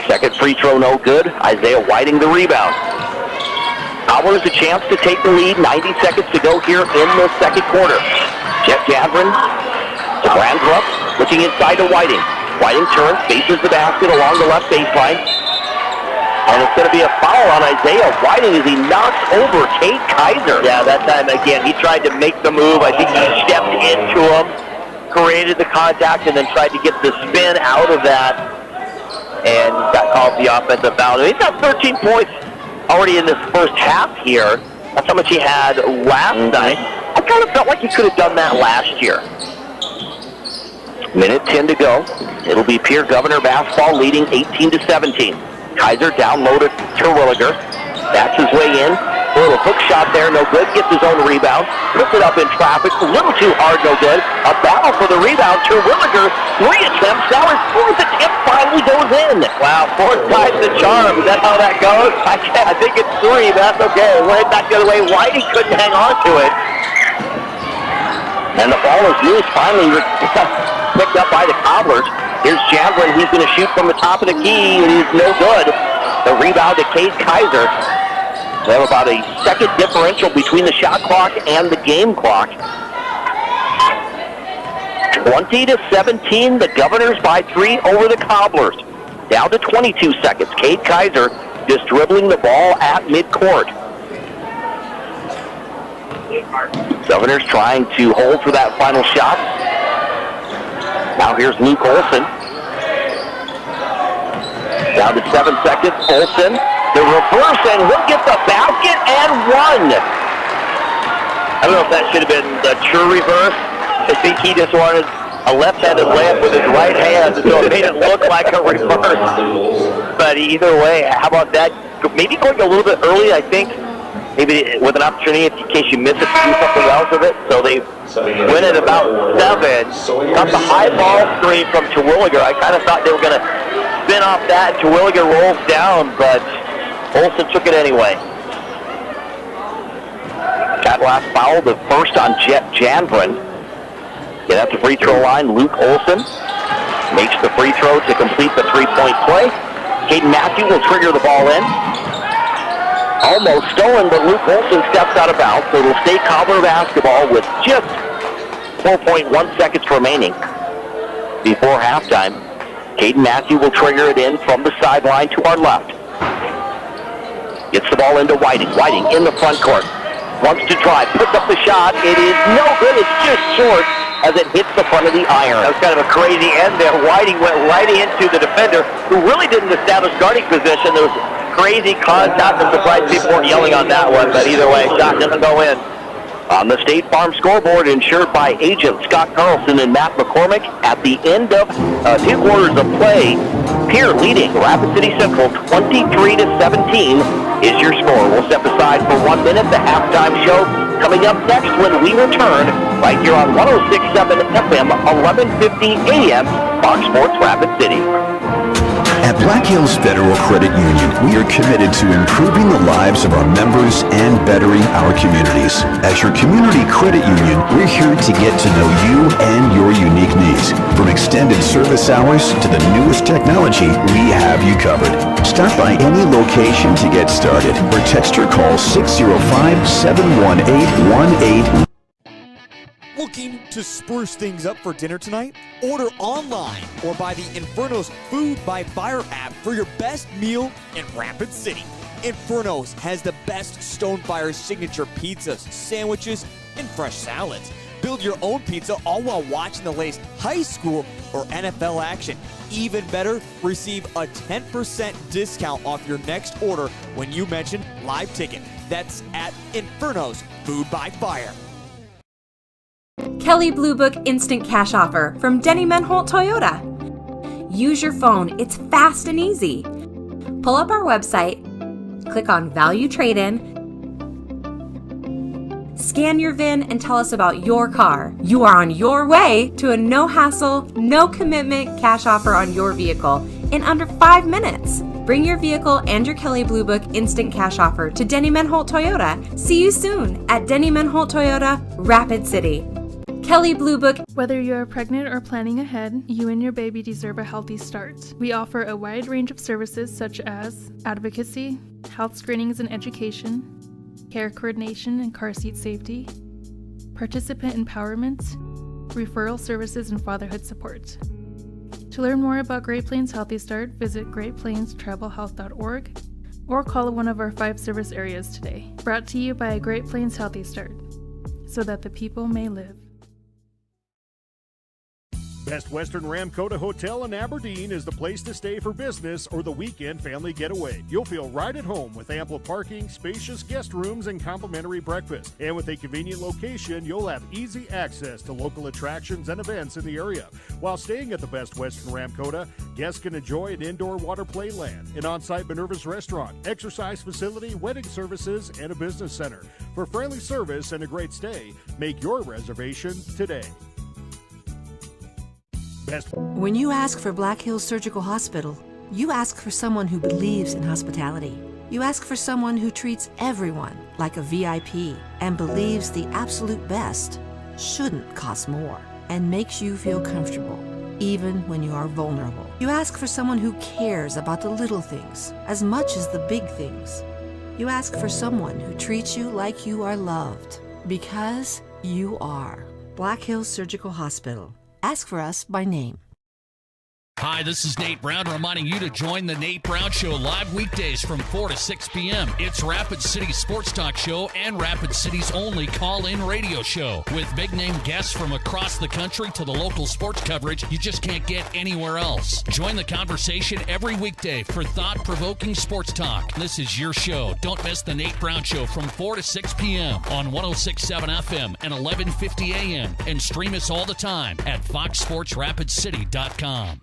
Second free throw no good. Isaiah Whiting the rebound. Cobblers a chance to take the lead. 90 seconds to go here in the second quarter. Jet Javrin to Brandrup, looking inside to Whiting. Whiting turns, faces the basket along the left baseline. And it's going to be a foul on Isaiah Whiting as he knocks over Kate Kaiser. Yeah, that time, again, he tried to make the move. I think he stepped into him, created the contact, and then tried to get the spin out of that. And got called the offensive foul. He's got 13 points already in this first half here. That's how much he had last night. I kind of felt like he could have done that last year. Minute 10 to go. It'll be Pierre Governor basketball leading 18-17. Kaiser down low to Terwilliger. Backs his way in. A little hook shot there, no good. Gets his own rebound. Puts it up in traffic. A little too hard, no good. A battle for the rebound. Terwilliger, 3 attempts. Now his 4th attempt finally goes in. Wow, 4th time's the charm. Is that how that goes? I think it's 3, but that's okay. It went back the other way. Whitey couldn't hang on to it. And the ball is loose. Finally picked up by the Cobblers. Here's Javrin. He's going to shoot from the top of the key. It is no good. The rebound to Cade Kaiser. We have about a second differential between the shot clock and the game clock. 20-17, the Governors by 3 over the Cobblers. Down to 22 seconds. Cade Kaiser just dribbling the ball at midcourt. Governors trying to hold for that final shot. Now here's Luke Olsen. Down to 7 seconds. Olsen, the reverse, and he'll get the basket and one. I don't know if that should have been the true reverse. I think he just wanted a left-handed layup with his right hand, so it made it look like a reverse. But either way, how about that? Maybe going a little bit early, I think. Maybe with an opportunity in case you miss it to do something else with it. So they win at about 7. Got the high ball screen from Terwilliger. I kind of thought they were going to spin off that. Terwilliger rolls down, but Olsen took it anyway. That last foul, the first on Jet Janvrin. Get at the free throw line, Luke Olsen makes the free throw to complete the 3-point play. Caden Matthew will trigger the ball in. Almost stolen, but Luke Olsen steps out of bounds, so it'll stay Cobbler basketball with just 4.1 seconds remaining before halftime. Caden Matthew will trigger it in from the sideline to our left. Gets the ball into Whiting. Whiting in the front court. Wants to drive, puts up the shot. It is no good. It's just short as it hits the front of the iron. That was kind of a crazy end there. Whiting went right into the defender, who really didn't establish guarding position. There was crazy contact. I'm surprised people weren't yelling on that one, but either way, shot doesn't go in. On the State Farm scoreboard, insured by agents Scott Carlson and Matt McCormick, at the end of 2 quarters of play, Pierre leading Rapid City Central 23-17 is your score. We'll step aside for 1 minute. The halftime show coming up next when we return right here on 106.7 FM, 1150 AM, Fox Sports Rapid City. At Black Hills Federal Credit Union, we are committed to improving the lives of our members and bettering our communities. As your community credit union, we're here to get to know you and your unique needs. From extended service hours to the newest technology, we have you covered. Stop by any location to get started or text or call 605-718-18. Looking to spruce things up for dinner tonight? Order online or buy the Inferno's Food by Fire app for your best meal in Rapid City. Inferno's has the best Stonefire signature pizzas, sandwiches, and fresh salads. Build your own pizza all while watching the latest high school or NFL action. Even better, receive a 10% discount off your next order when you mention Live Ticket. That's at Inferno's Food by Fire. Kelley Blue Book Instant Cash Offer from Denny Menholt Toyota. Use your phone, it's fast and easy. Pull up our website, click on Value Trade-In, scan your VIN and tell us about your car. You are on your way to a no-hassle, no-commitment cash offer on your vehicle in under 5 minutes. Bring your vehicle and your Kelley Blue Book Instant Cash Offer to Denny Menholt Toyota. See you soon at Denny Menholt Toyota, Rapid City. Kelley Blue Book. Whether you are pregnant or planning ahead, you and your baby deserve a healthy start. We offer a wide range of services such as advocacy, health screenings and education, care coordination and car seat safety, participant empowerment, referral services, and fatherhood support. To learn more about Great Plains Healthy Start, visit greatplainstravelhealth.org or call one of our 5 service areas today. Brought to you by Great Plains Healthy Start, so that the people may live. Best Western Ramkota Hotel in Aberdeen is the place to stay for business or the weekend family getaway. You'll feel right at home with ample parking, spacious guest rooms, and complimentary breakfast. And with a convenient location, you'll have easy access to local attractions and events in the area. While staying at the Best Western Ramkota, guests can enjoy an indoor water play land, an on-site Minerva's restaurant, exercise facility, wedding services, and a business center. For friendly service and a great stay, make your reservation today. When you ask for Black Hills Surgical Hospital, you ask for someone who believes in hospitality. You ask for someone who treats everyone like a VIP and believes the absolute best shouldn't cost more and makes you feel comfortable, even when you are vulnerable. You ask for someone who cares about the little things as much as the big things. You ask for someone who treats you like you are loved, because you are. Black Hills Surgical Hospital. Ask for us by name. Hi, this is Nate Brown reminding you to join the Nate Brown Show live weekdays from 4 to 6 p.m. It's Rapid City's sports talk show and Rapid City's only call-in radio show. With big-name guests from across the country to the local sports coverage you just can't get anywhere else. Join the conversation every weekday for thought-provoking sports talk. This is your show. Don't miss the Nate Brown Show from 4 to 6 p.m. on 106.7 FM and 1150 a.m. And stream us all the time at foxsportsrapidcity.com.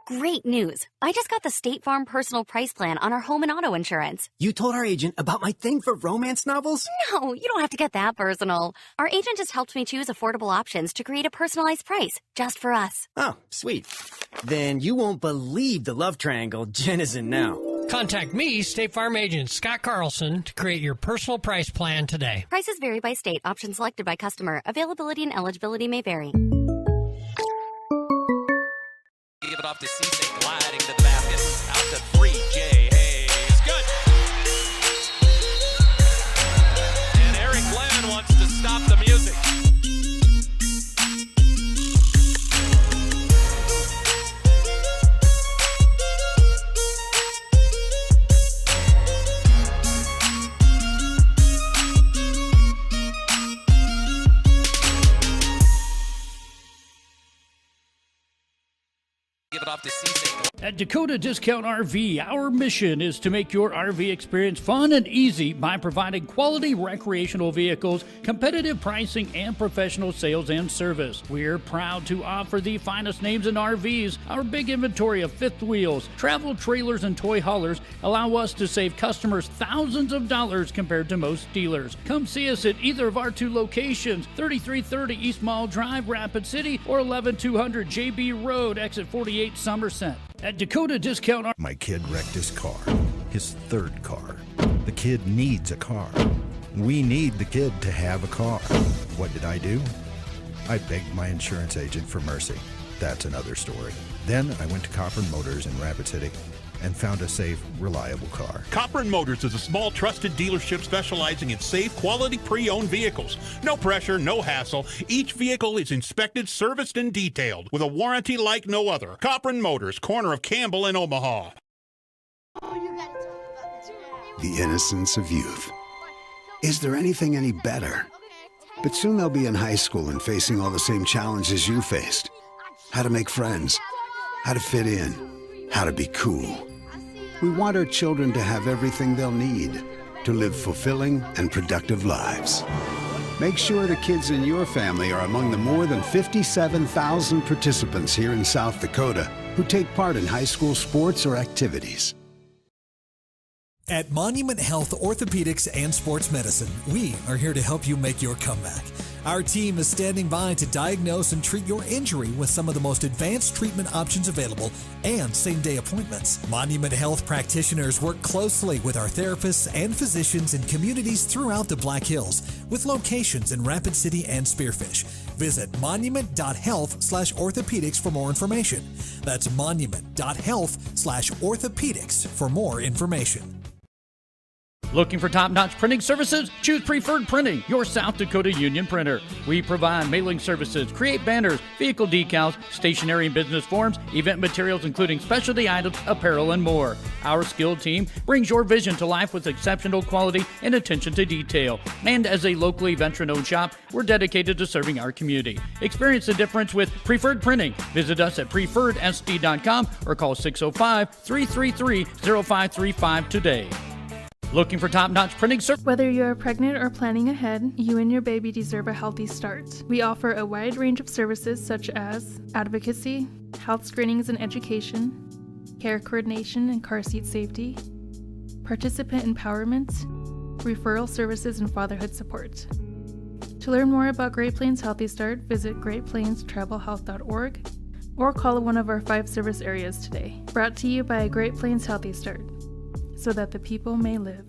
Great news. I just got the State Farm personal price plan on our home and auto insurance. You told our agent about my thing for romance novels? No, you don't have to get that personal. Our agent just helped me choose affordable options to create a personalized price just for us. Oh, sweet. Then you won't believe the love triangle Jen is in now. Contact me, State Farm agent Scott Carlson, to create your personal price plan today. Prices vary by state. Options selected by customer. Availability and eligibility may vary. Give it off to Cisse, gliding to the basket. Out to 3, Jay Hayes. Good. And Eric Glenn wants to stop the music. Give it it off to C-State. At Dakota Discount RV, our mission is to make your RV experience fun and easy by providing quality recreational vehicles, competitive pricing, and professional sales and service. We're proud to offer the finest names in RVs. Our big inventory of fifth wheels, travel trailers, and toy haulers allow us to save customers thousands of dollars compared to most dealers. Come see us at either of our two locations, 3330 East Mall Drive, Rapid City, or 11200 JB Road, exit 48, Somerset. At Dakota Discount... My kid wrecked his car, his third car. The kid needs a car. We need the kid to have a car. What did I do? I begged my insurance agent for mercy. That's another story. Then I went to Copland Motors in Rapid City and found a safe, reliable car. Copland Motors is a small, trusted dealership specializing in safe, quality pre-owned vehicles. No pressure, no hassle. Each vehicle is inspected, serviced, and detailed with a warranty like no other. Copland Motors, corner of Campbell and Omaha. The innocence of youth. Is there anything any better? But soon they'll be in high school and facing all the same challenges you faced. How to make friends, how to fit in, how to be cool. We want our children to have everything they'll need to live fulfilling and productive lives. Make sure the kids in your family are among the more than 57,000 participants here in South Dakota who take part in high school sports or activities. At Monument Health Orthopedics and Sports Medicine, we are here to help you make your comeback. Our team is standing by to diagnose and treat your injury with some of the most advanced treatment options available and same-day appointments. Monument Health practitioners work closely with our therapists and physicians in communities throughout the Black Hills, with locations in Rapid City and Spearfish. Visit monument.health/orthopedics for more information. That's monument.health/orthopedics for more information. Looking for top-notch printing services? Choose Preferred Printing, your South Dakota union printer. We provide mailing services, create banners, vehicle decals, stationery and business forms, event materials including specialty items, apparel, and more. Our skilled team brings your vision to life with exceptional quality and attention to detail. And as a locally veteran-owned shop, we're dedicated to serving our community. Experience the difference with Preferred Printing. Visit us at preferredsd.com or call 605-333-0535 today. Looking for top-notch printing service? Whether you're pregnant or planning ahead, you and your baby deserve a healthy start. We offer a wide range of services such as advocacy, health screenings and education, care coordination and car seat safety, participant empowerment, referral services, and fatherhood support. To learn more about Great Plains Healthy Start, visit greatplainstravelhealth.org or call one of our 5 service areas today. Brought to you by Great Plains Healthy Start, so that the people may live.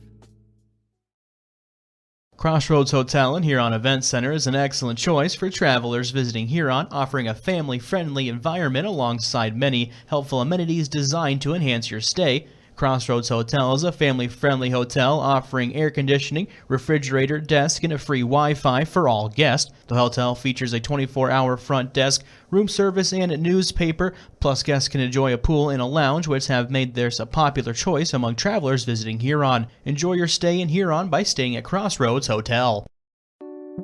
Crossroads Hotel and Huron Event Center is an excellent choice for travelers visiting Huron, offering a family-friendly environment alongside many helpful amenities designed to enhance your stay. Crossroads Hotel is a family-friendly hotel offering air conditioning, refrigerator, desk, and a free Wi-Fi for all guests. The hotel features a 24-hour front desk, room service, and a newspaper. Plus, guests can enjoy a pool and a lounge, which have made theirs a popular choice among travelers visiting Huron. Enjoy your stay in Huron by staying at Crossroads Hotel.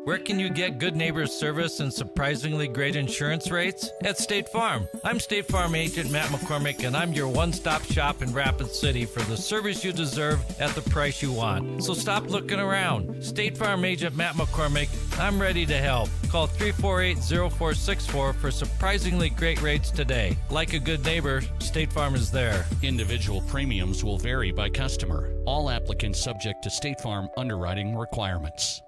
Where can you get good neighbor service and surprisingly great insurance rates? At State Farm. I'm State Farm agent Matt McCormick, and I'm your one-stop shop in Rapid City for the service you deserve at the price you want. So stop looking around. State Farm agent Matt McCormick, I'm ready to help. Call 348-0464 for surprisingly great rates today. Like a good neighbor, State Farm is there. Individual premiums will vary by customer. All applicants subject to State Farm underwriting requirements.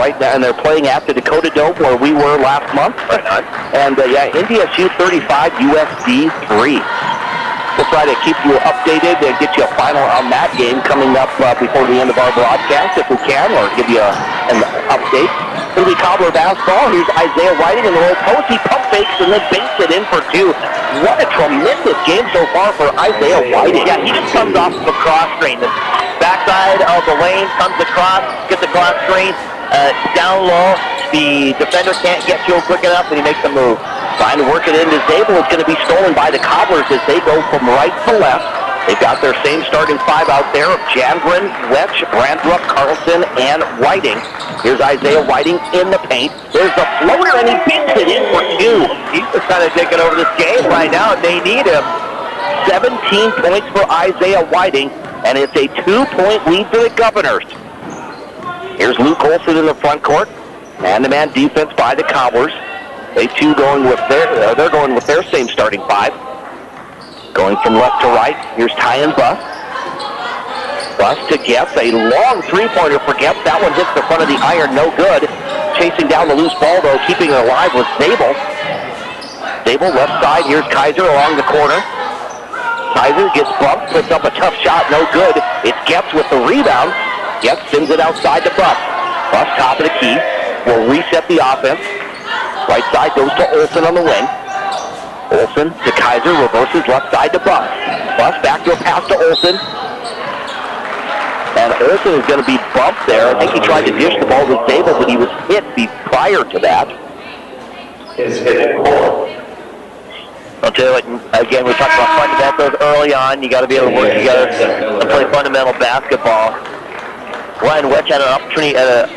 right now, and they're playing at the Dakota Dome where we were last month. And NDSU 35, USD 3. We'll try to keep you updated and get you a final on that game coming up before the end of our broadcast if we can, or give you an update. It'll be Cobbler basketball. Here's Isaiah Whiting in the low post. He pump fakes and then banks it in for 2. What a tremendous game so far for Isaiah Whiting. Yeah, he just comes off of a cross screen. The backside of the lane comes across, gets the cross screen, down low. The defender can't get to him quick enough, and he makes a move. Trying to work it into Zabel. It's going to be stolen by the Cobblers as they go from right to left. They've got their same starting 5 out there of Jandren, Wetch, Brandrup, Carlson, and Whiting. Here's Isaiah Whiting in the paint. There's the floater, and he beats it in for 2. He's just kind of taking over this game right now, and they need him. 17 points for Isaiah Whiting, and it's a 2-point lead for the Governors. Here's Luke Olson in the front court. Man-to-man defense by the Cobblers. They too going with they're going with their same starting 5. Going from left to right. Here's Tyan Buss. Buss to Getz. A long three-pointer for Getz. That one hits the front of the iron. No good. Chasing down the loose ball, though, keeping it alive was Zabel. Zabel left side. Here's Kaiser along the corner. Kaiser gets bumped. Puts up a tough shot. No good. It's Getz with the rebound. Getz sends it outside to Buss. Buss top of the key. Will reset the offense. Right side goes to Olson on the wing. Olson to Kaiser, reverses left side to Buss. Buss back to a pass to Olson. And Olson is going to be bumped there. I think he tried to dish the ball to Zabel, but he was hit prior to that. I'll tell you what, again, we talked about fundamentals early on. You got to be able to work together and play fundamental basketball. Ryan Wetch had an opportunity at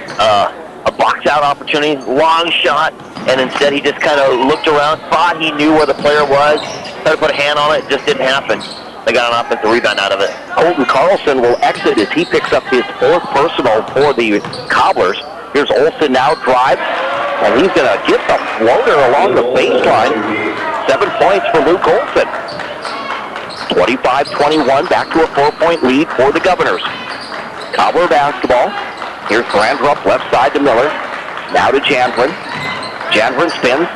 a box-out opportunity, long shot, and instead he just kind of looked around, thought he knew where the player was, tried to put a hand on it, it just didn't happen. They got an offensive rebound out of it. Colton Carlson will exit as he picks up his 4th personal for the Cobblers. Here's Olson now drives, and he's going to get the floater along the baseline. 7 points for Luke Olson. 25-21, back to a 4-point lead for the Governors. Cobbler basketball. Here's Brandrup, left side to Miller. Now to Jandren. Jandren spins.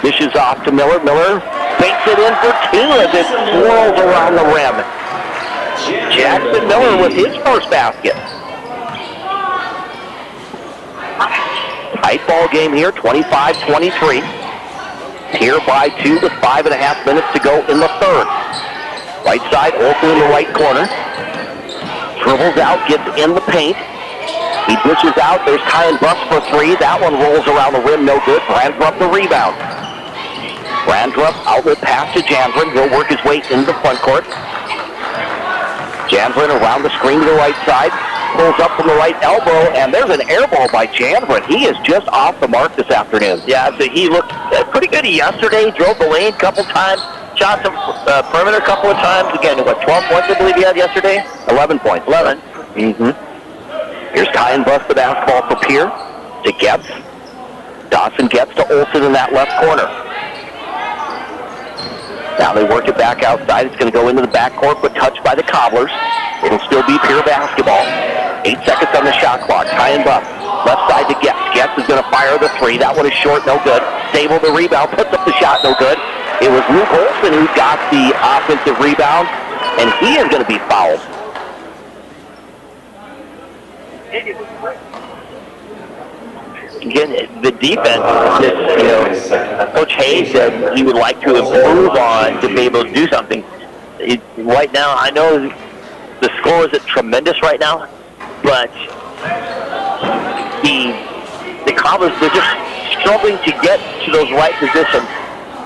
Dishes off to Miller. Miller fakes it in for 2 as it swirls around the rim. Jackson Miller with his first basket. Tight ball game here, 25-23. Here by 2 with 5.5 minutes to go in the 3rd. Right side, Olson in the right corner. Dribbles out, gets in the paint. He dishes out. There's Tyan Buss for 3. That one rolls around the rim, no good. Brandrup the rebound. Brandrup outlet pass to Jandren. He'll work his way into the front court. Jandren around the screen to the right side. Pulls up from the right elbow, and there's an air ball by Jandren. He is just off the mark this afternoon. Yeah, so he looked pretty good yesterday. Drove the lane a couple times. Shot some perimeter a couple of times. Again, what, 12 points I believe he had yesterday? 11 points. 11. Mm-hmm. Here's Tyan Buss the basketball for Pierre to Getz. Dawson gets to Olson in that left corner. Now they work it back outside. It's going to go into the backcourt, but touched by the Cobblers. It'll still be Pierre basketball. 8 seconds on the shot clock. Tyan Buss left side to Getz. Getz is going to fire the 3. That one is short, no good. Zabel the rebound, puts up the shot, no good. It was Luke Olson who got the offensive rebound, and he is going to be fouled. Again, the defense, Coach Hayes said he would like to improve on to be able to do something. Right now, I know the score isn't tremendous right now, but the Cobblers, they're just struggling to get to those right positions.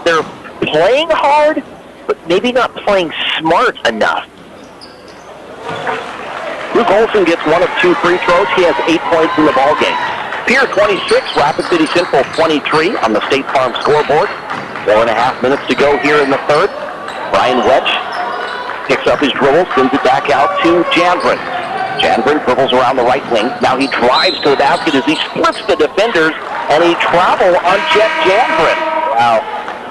They're playing hard, but maybe not playing smart enough. Luke Olson gets 1 of 2 free throws. He has 8 points in the ball game. Pierre 26, Rapid City Central 23 on the State Farm scoreboard. 4.5 minutes to go here in the 3rd. Brian Wetch picks up his dribble, sends it back out to Jandren. Jandren dribbles around the right wing. Now he drives to the basket as he splits the defenders, and he travel on Jet Jandren. Wow.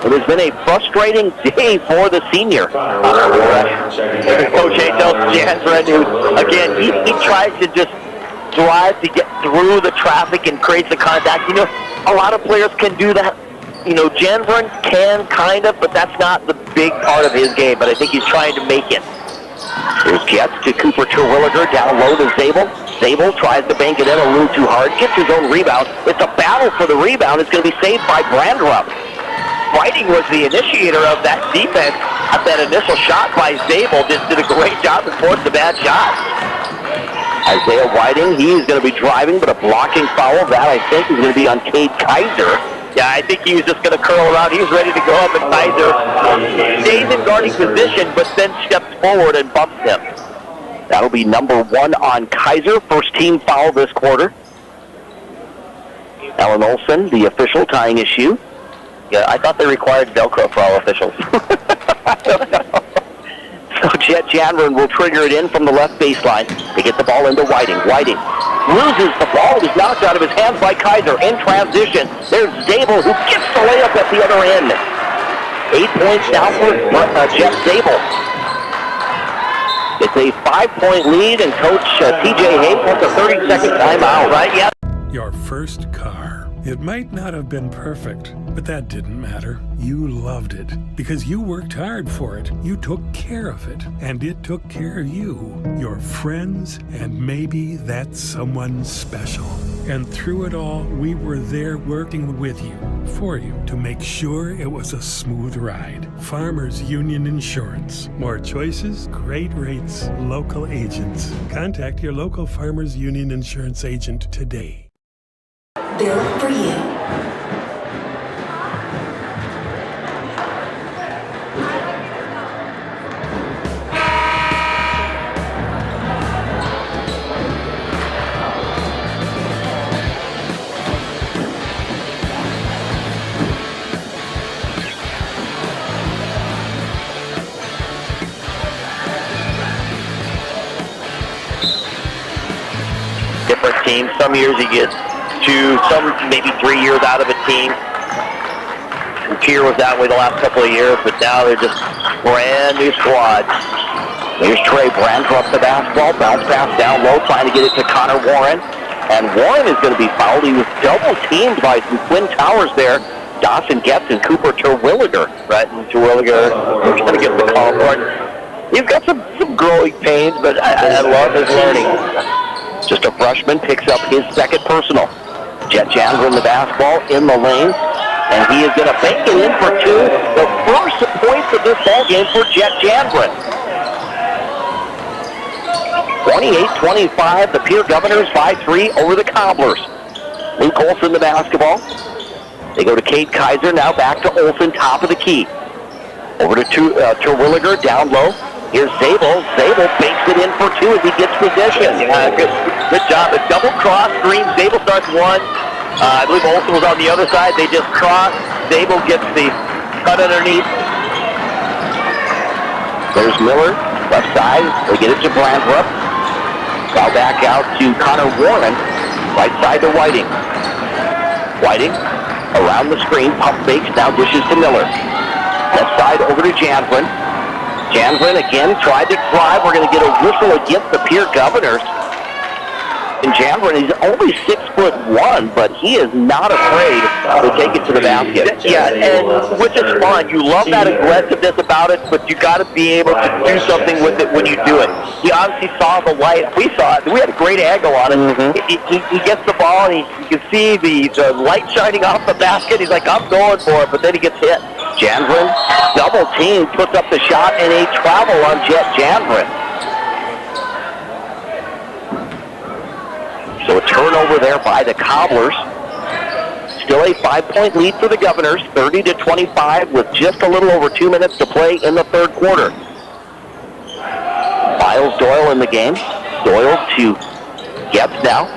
It has been a frustrating day for the senior. Coach Hayes tells Jandren, who, again, he tries to just drive to get through the traffic and creates the contact. You know, a lot of players can do that. You know, Janvrin can kind of, but that's not the big part of his game. But I think he's trying to make it. Here's Getz to Cooper Terwilliger, down low to Zabel. Zabel tries to bank it in a little too hard, gets his own rebound. It's a battle for the rebound. It's going to be saved by Brandrup. Whiting was the initiator of that defense at that initial shot by Zabel. Just did a great job and forced a bad shot. Isaiah Whiting, he's going to be driving, but a blocking foul. That, I think, is going to be on Cade Kaiser. Yeah, I think he was just going to curl around. He's ready to go up, and Kaiser stays in guarding position, but then steps forward and bumps him. That'll be number 1 on Kaiser. First team foul this quarter. Alan Olson, the official, tying his shoe. Yeah, I thought they required Velcro for all officials. I don't know. So Jet Janvrin will trigger it in from the left baseline. They get the ball into Whiting. Whiting loses the ball. It is knocked out of his hands by Kaiser in transition. There's Zabel, who gets the layup at the other end. 8 points now for Jeff Zabel. It's a 5-point lead, and Coach T.J. Hayes wants a 30-second timeout. Right? Yeah. Your first car. It might not have been perfect, but that didn't matter. You loved it because you worked hard for it. You took care of it, and it took care of you, your friends, and maybe that someone special. And through it all, we were there working with you, for you, to make sure it was a smooth ride. Farmers Union Insurance. More choices, great rates, local agents. Contact your local Farmers Union Insurance agent today. Built for you. Different teams. Some years you get 2, some maybe 3 years out of a team. Pierre was that way the last couple of years, but now they're just brand new squad. Here's Trey Brandrup the basketball, bounce pass down low, trying to get it to Connor Warren. And Warren is going to be fouled. He was double teamed by some Twin Towers there. Dawson Getz and Cooper Terwilliger. Right, and Terwilliger is going to get the call for it. He's got some growing pains, but I love his learning. Just a freshman, picks up his second personal. Jet Janvrin the basketball in the lane, and he is going to bank it in for 2. The first points of this ball game for Jet Janvrin. 28-25, the Pierre Governors by 3 over the Cobblers. Luke Olson the basketball. They go to Cade Kaiser, now back to Olson, top of the key. Over to Terwilliger, down low. Here's Zabel. Zabel banks it in for 2 as he gets possession. Good job. A double cross screen. Zabel starts 1. I believe Olson was on the other side. They just cross. Zabel gets the cut underneath. There's Miller, left side. They get it to Brandrup. Foul back out to Connor Warren. Right side to Whiting. Whiting around the screen. Pump fakes. Now dishes to Miller. Left side over to Janvrin. Janvrin again tried to drive. We're going to get a whistle against the Pierre Governors. And Janvrin, he's only 6'1", but he is not afraid to take it to the basket. Yeah, and which is fun. You love that aggressiveness about it, but you got to be able to do something with it when you do it. He obviously saw the light. We saw it. We had a great angle on it. He gets the ball, and you can see the light shining off the basket. He's like, I'm going for it, but then he gets hit. Janvrin, double team, puts up the shot, and a travel on Jet Janvrin. So a turnover there by the Cobblers. Still a 5-point lead for the Governors, 30-25, with just a little over 2 minutes to play in the third quarter. Miles Doyle in the game. Doyle to Getz now.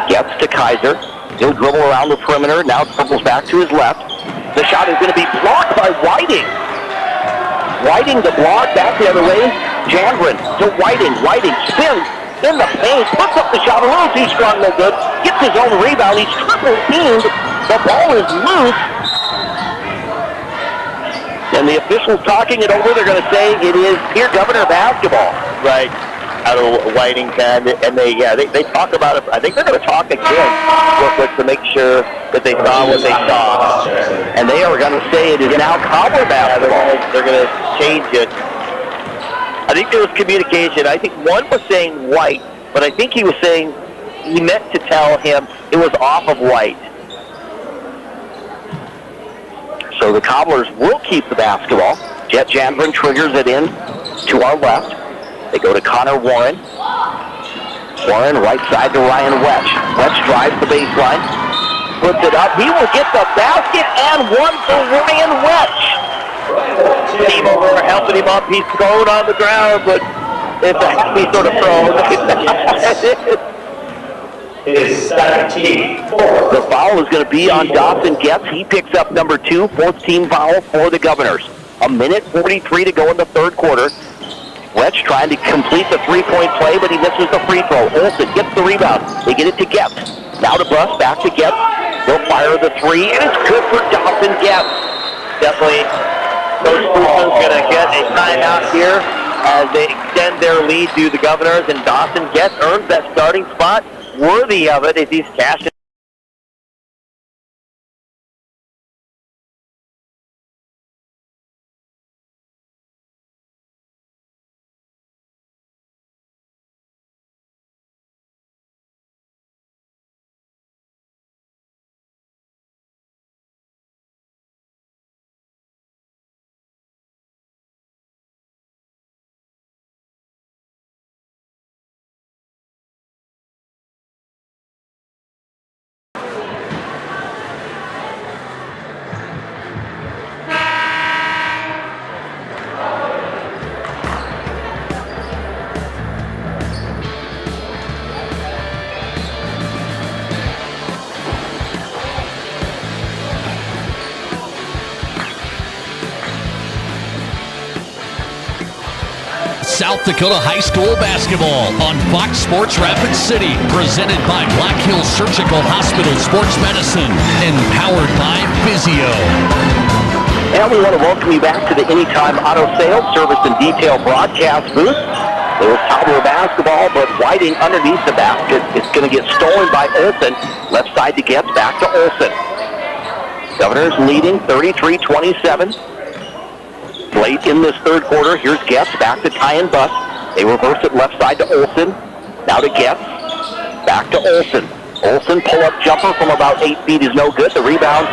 Getz to Kaiser. He'll dribble around the perimeter. Now dribbles back to his left. The shot is going to be blocked by Whiting. Whiting the block, back the other way. Janvrin to Whiting. Whiting spins in the paint, puts up the shot a little too strong, no good. Gets his own rebound. He's triple teamed. The ball is loose. And the officials talking it over. They're going to say it is Pierre Governor basketball. Right. out of Whiting's hand, and they talk about it. I think they're going to talk again real quick to make sure that they saw what they saw, and they are going to say it is now Cobbler basketball. They're going to change it. I think there was communication. I think one was saying white, but I think he was saying he meant to tell him it was off of white. So the Cobblers will keep the basketball. Jet Janvrin triggers it in to our left. They go to Connor Warren. Warren right side to Ryan Wetch. Wetch drives the baseline. Puts it up. He will get the basket and one for Ryan Wetch. Team over helping him up. He's thrown on the ground, but it's a happy sort of throw. His second team. The foul is going to be on Dawson Getz. He picks up number 2, fourth team foul for the Governors. 1:43 to go in the third quarter. Wetch trying to complete the three-point play, but he misses the free throw. Olsen gets the rebound. They get it to Getz. Now to Buss, back to Getz. They'll fire the three, and it's good for Dawson Getz. Definitely, Coach Spruce's going to get a timeout here as they extend their lead to the Governors, and Dawson Getz earns that starting spot. Worthy of it as he's cashed it. South Dakota High School basketball on Fox Sports Rapid City, presented by Black Hills Surgical Hospital Sports Medicine and powered by Physio. And we want to welcome you back to the Anytime Auto Sales Service and Detail broadcast booth. There was Cobbler basketball, but Whiting underneath the basket. It's going to get stolen by Olsen. Left side to Getz, back to Olsen. Governors leading 33-27. Late in this third quarter, here's Getz back to Ty and Buss. They reverse it left side to Olsen. Now to Getz. Back to Olsen. Olsen pull-up jumper from about 8 feet is no good. The rebound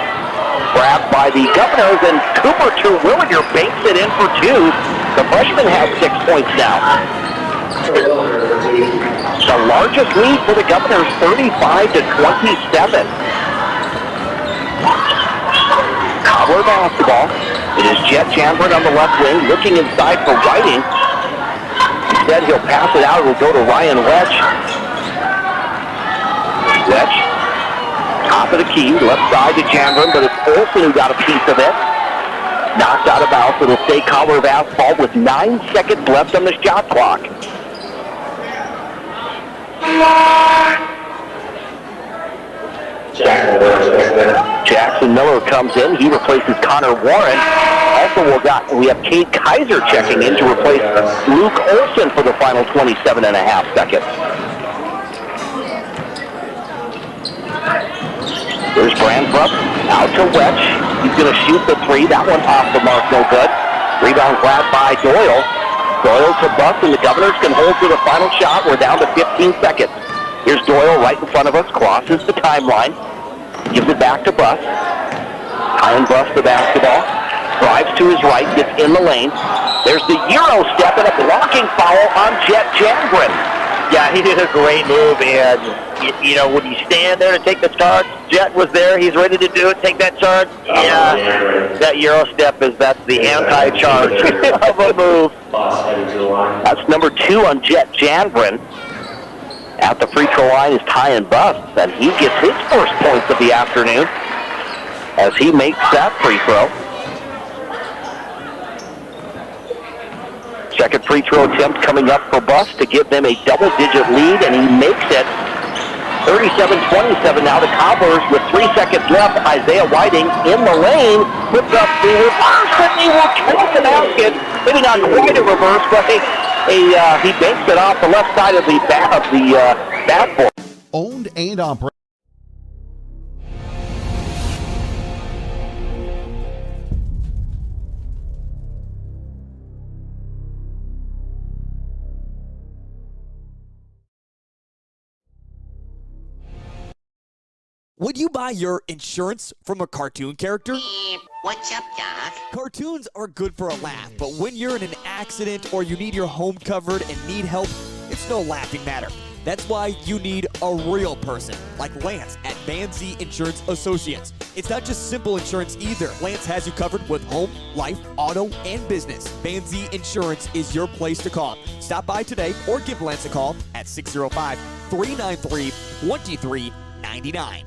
grabbed by the Governors, and Cooper Terwilliger banks it in for 2. The freshman has 6 points now. The largest lead for the Governors, 35-27. Cobbler basketball. It is Jet Janvrin on the left wing, looking inside for Whiting. Instead, he'll pass it out. It will go to Ryan Wetch. Wetch, top of the key, left side to Janvrin, but it's Olsen who got a piece of it. Knocked out of bounds. It'll stay Cobbler basketball with 9 seconds left on the shot clock. Jackson Miller comes in. He replaces Connor Warren. Also, we have Cade Kaiser checking in to replace Luke Olsen for the final 27.5 seconds. There's Brandrup out to Wetch. He's going to shoot the three. That one off the mark, no good. Rebound grabbed by Doyle. Doyle to Buss, and the Governors can hold to the final shot. We're down to 15 seconds. Here's Doyle right in front of us, crosses the timeline, gives it back to Buss. Ty and Buss the basketball. Drives to his right, gets in the lane. There's the Euro step and a blocking foul on Jet Janvrin. Yeah, he did a great move, and you know, when you stand there to take the charge, Jet was there, he's ready to do it, take that charge. Yeah, that Euro step that's the anti-charge of a move. That's number 2 on Jet Janvrin. At the free throw line is Ty and Buss, and he gets his first points of the afternoon as he makes that free throw. Second free throw attempt coming up for Buss to give them a double-digit lead, and he makes it. 37-27 now. The Cobblers with 3 seconds left. Isaiah Whiting in the lane puts up the reverse, and he will count the basket. Maybe not quite a reverse, but he banks it off the left side of the bat board. Owned and operated. Would you buy your insurance from a cartoon character? What's up, Doc? Cartoons are good for a laugh, but when you're in an accident or you need your home covered and need help, it's no laughing matter. That's why you need a real person, like Lance at Van Z Insurance Associates. It's not just simple insurance either. Lance has you covered with home, life, auto, and business. Van Z Insurance is your place to call. Stop by today or give Lance a call at 605-393-2399.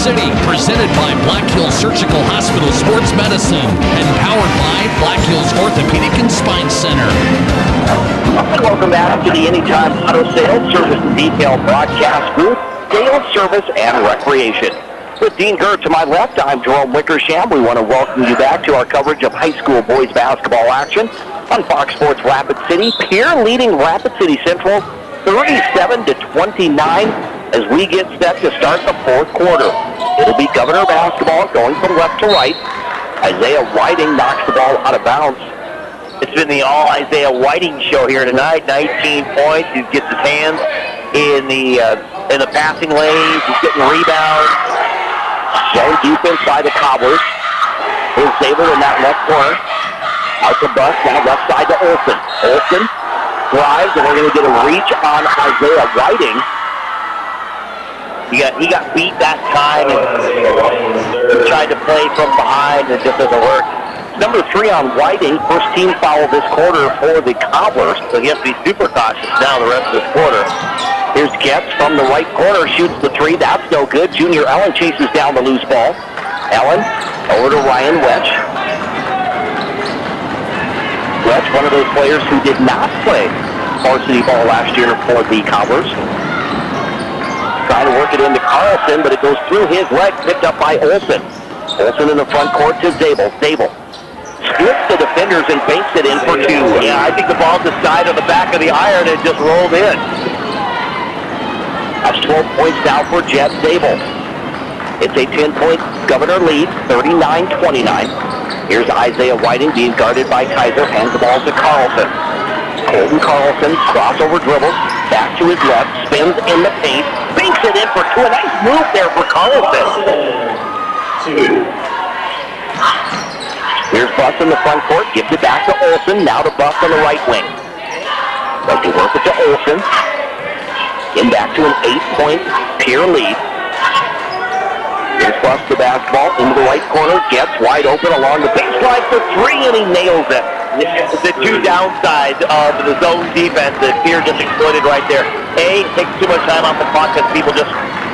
City, presented by Black Hills Surgical Hospital Sports Medicine and powered by Black Hills Orthopedic and Spine Center. Welcome back to the Anytime Auto Sales Service and Detail Broadcast Group, Sales, Service, and Recreation. With Dean Gert to my left, I'm Jerome Wickersham. We want to welcome you back to our coverage of high school boys basketball action on Fox Sports Rapid City. Pierre leading Rapid City Central 37-29 as we get set to start the fourth quarter. It'll be Governor basketball going from left to right. Isaiah Whiting knocks the ball out of bounds. It's been the all Isaiah Whiting show here tonight. 19 points. He gets his hands in the passing lanes. He's getting rebounds. Zone defense by the Cobblers. Here's Zabel in that left corner. Out the bus, now left side to Olsen. Olsen drives, and we're going to get a reach on Isaiah Whiting. He got beat that time and tried to play from behind, and it just doesn't work. Number 3 on Whiting, first team foul this quarter for the Cobblers, so he has to be super cautious now the rest of this quarter. Here's Getz from the right corner, shoots the 3, that's no good. Junior Allen chases down the loose ball. Allen over to Ryan Wetch. Wetch, one of those players who did not play varsity ball last year for the Cobblers. Trying to work it into Carlson, but it goes through his leg, picked up by Olsen. Olsen in the front court to Zabel. Zabel splits the defenders and banks it in for 2. Yeah, I think the ball's the side of the back of the iron and just rolled in. That's 12 points now for Jet Zabel. It's a 10-point Governor lead, 39-29. Here's Isaiah Whiting being guarded by Kaiser, hands the ball to Carlson. Colton Carlson, crossover dribbles, back to his left, spins in the paint, banks it in for 2. A nice move there for Carlson. 2. Here's Buss in the front court, gives it back to Olsen, now to Buss on the right wing. Does he work it to Olsen. In back to an 8-point Pierre lead. Here's Buss the basketball into the right corner, gets wide open along the baseline for 3, and he nails it. The 2 downsides of the zone defense that Pierre just exploited right there. A, it takes too much time off the clock because people just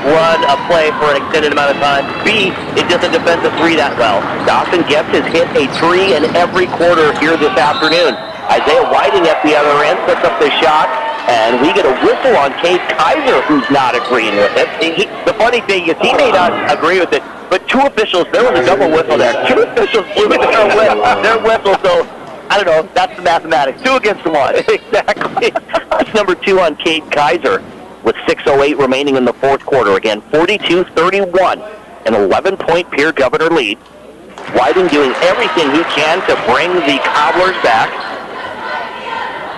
run a play for an extended amount of time. B, it doesn't defend the 3 that well. Dawson Getz has hit a 3 in every quarter here this afternoon. Isaiah Whiting at the other end puts up the shot, and we get a whistle on Cade Kaiser, who's not agreeing with it. The funny thing is he may not agree with it, but 2 officials, there was a double whistle there. 2 officials blew their whistle, so I don't know, that's the mathematics. 2 against 1. Exactly. That's number 2 on Cade Kaiser with 6:08 remaining in the fourth quarter. Again, 42-31, an 11-point Pierre Governor lead. Whiting doing everything he can to bring the Cobblers back.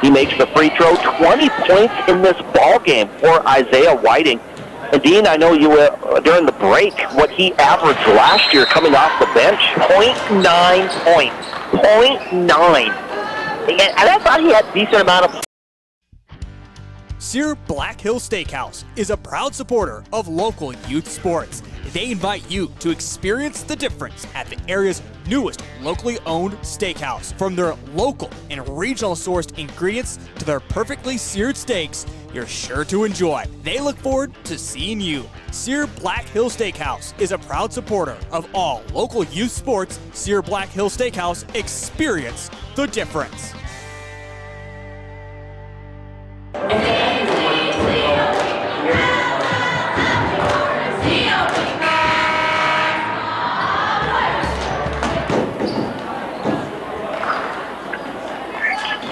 He makes the free throw. 20 points in this ball game for Isaiah Whiting. And Dean, I know you during the break what he averaged last year coming off the bench. 0.9 points. 0.9. And I thought he had a decent amount of... Sear Black Hill Steakhouse is a proud supporter of local youth sports. They invite you to experience the difference at the area's newest locally owned steakhouse. From their local and regional sourced ingredients to their perfectly seared steaks, you're sure to enjoy. They look forward to seeing you. Sear Black Hill Steakhouse is a proud supporter of all local youth sports. Sear Black Hill Steakhouse, experience the difference.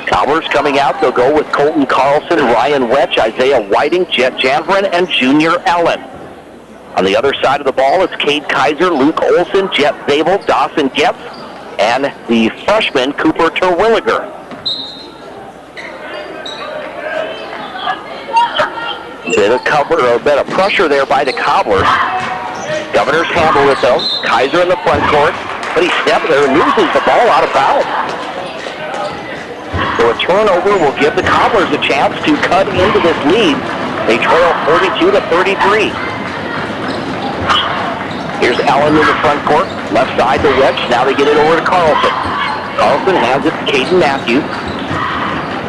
Cobblers coming out. They'll go with Colton Carlson, Ryan Wetch, Isaiah Whiting, Jet Janvrin, and Junior Ellen. On the other side of the ball, it's Cade Kaiser, Luke Olson, Jet Zabel, Dawson Getz, and the freshman Cooper Terwilliger. Bit of cover, or a bit of pressure there by the Cobblers. Governors handle it though. Kaiser in the front court, but he steps there and loses the ball out of bounds. So a turnover will give the Cobblers a chance to cut into this lead. They trail 42-33. Here's Allen in the front court, left side to Wetch. Now they get it over to Carlson. Carlson hands it to Caden Matthew.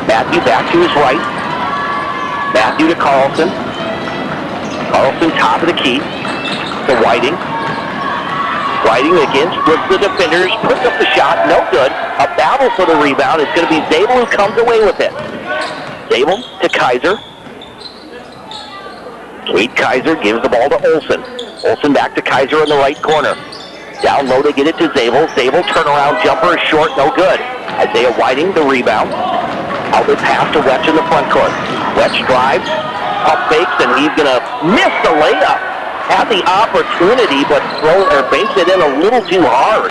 Matthew back to his right. Matthew to Carlson. Carlson top of the key to Whiting. Whiting against with the defenders, puts up the shot, no good. A battle for the rebound. It's going to be Zabel who comes away with it. Zabel to Kaiser. Cade Kaiser gives the ball to Olson. Olson back to Kaiser in the right corner. Down low to get it to Zabel. Zabel turnaround jumper is short, no good. Isaiah Whiting the rebound. Outlet pass to Wetch in the front court. Wetch drives, pump fakes, and he's going to miss the layup. Had the opportunity, but banks it in a little too hard.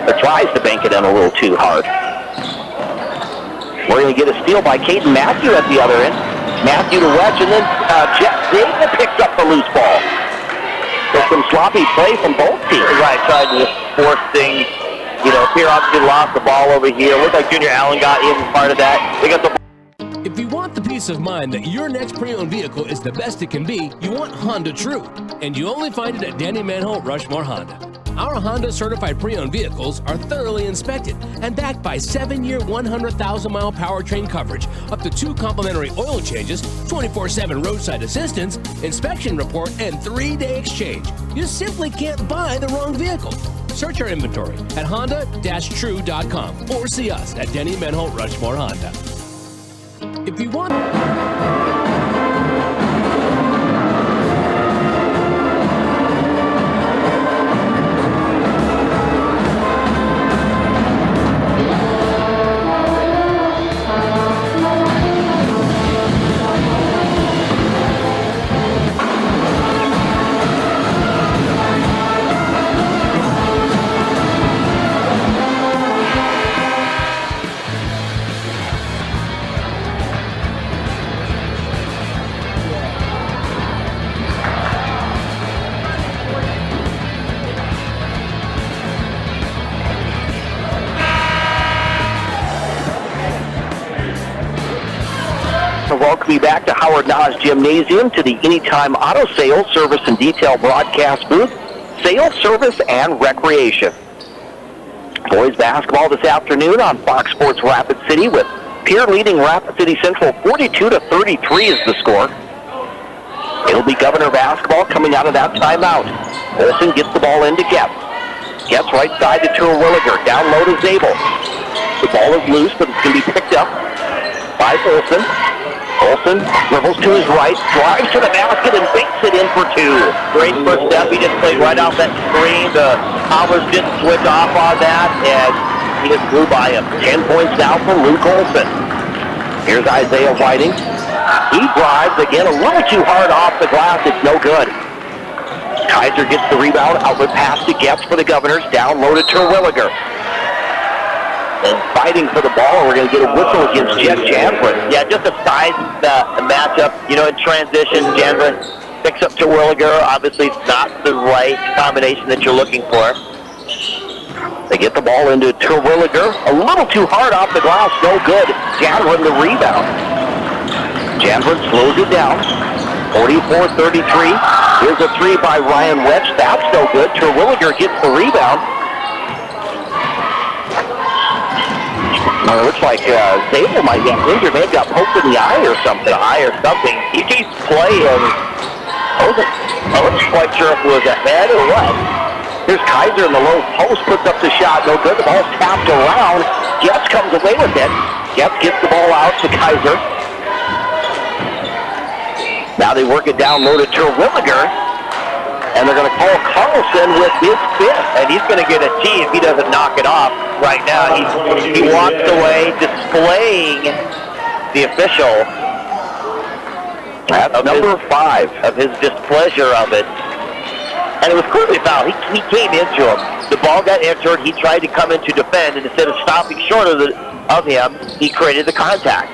Or tries to bank it in a little too hard. We're going to get a steal by Caden Matthew at the other end. Matthew to Wetch, and then Jet Zabel picks up the loose ball. So some sloppy play from both teams. Right, tried to force things. Pierre obviously lost the ball over here. Looked like Junior Allen got in part of that. They got the. If you want the peace of mind that your next pre-owned vehicle is the best it can be, you want Honda True. And you only find it at Danny Manholt Rushmore Honda. Our Honda certified pre-owned vehicles are thoroughly inspected and backed by 7-year, 100,000-mile powertrain coverage, up to 2 complimentary oil changes, 24/7 roadside assistance, inspection report, and 3-day exchange. You simply can't buy the wrong vehicle. Search our inventory at honda-true.com or see us at Denny Manholt Rushmore Honda. If you want... Welcome you back to Howard Nas Gymnasium to the Anytime Auto Sales Service and Detail broadcast booth, sales, service, and recreation. Boys basketball this afternoon on Fox Sports Rapid City with Pierre leading Rapid City Central 42-33 is the score. It'll be Governor basketball coming out of that timeout. Olson gets the ball into Getz. Getz right side to Terwilliger. Down low to Zabel. The ball is loose, but it's going to be picked up by Olson. Olson dribbles to his right, drives to the basket, and banks it in for 2. Great first step. He just played right off that screen. The Cobblers didn't switch off on that, and he just blew by him. 10 points now from Luke Olson. Here's Isaiah Whiting. He drives again a little too hard off the glass. It's no good. Kaiser gets the rebound. Outlet pass to Getz for the Governors. Down low to Terwilliger. And fighting for the ball, we're going to get a whistle against Jet Janvrin. Yeah, just a size matchup. In transition, Janvrin picks up Terwilliger. Obviously, it's not the right combination that you're looking for. They get the ball into Terwilliger. A little too hard off the glass. No good. Janvrin the rebound. Janvrin slows it down. 44-33. Here's a 3 by Ryan Wetch. That's no good. Terwilliger gets the rebound. Well, it looks like Zabel might get injured. May have got poked in the eye or something. He keeps playing. I wasn't quite sure if it was a head or what. Here's Kaiser in the low post, puts up the shot. No good. The ball's tapped around. Getz comes away with it. Getz gets the ball out to Kaiser. Now they work it down low to Terwilliger. And they're going to call Carlson with his fifth. And he's going to get a T if he doesn't knock it off right now. He walks away displaying the official at number 5 of his displeasure of it. And it was clearly a foul. He came into him. The ball got entered. He tried to come in to defend. And instead of stopping short of him, he created the contact.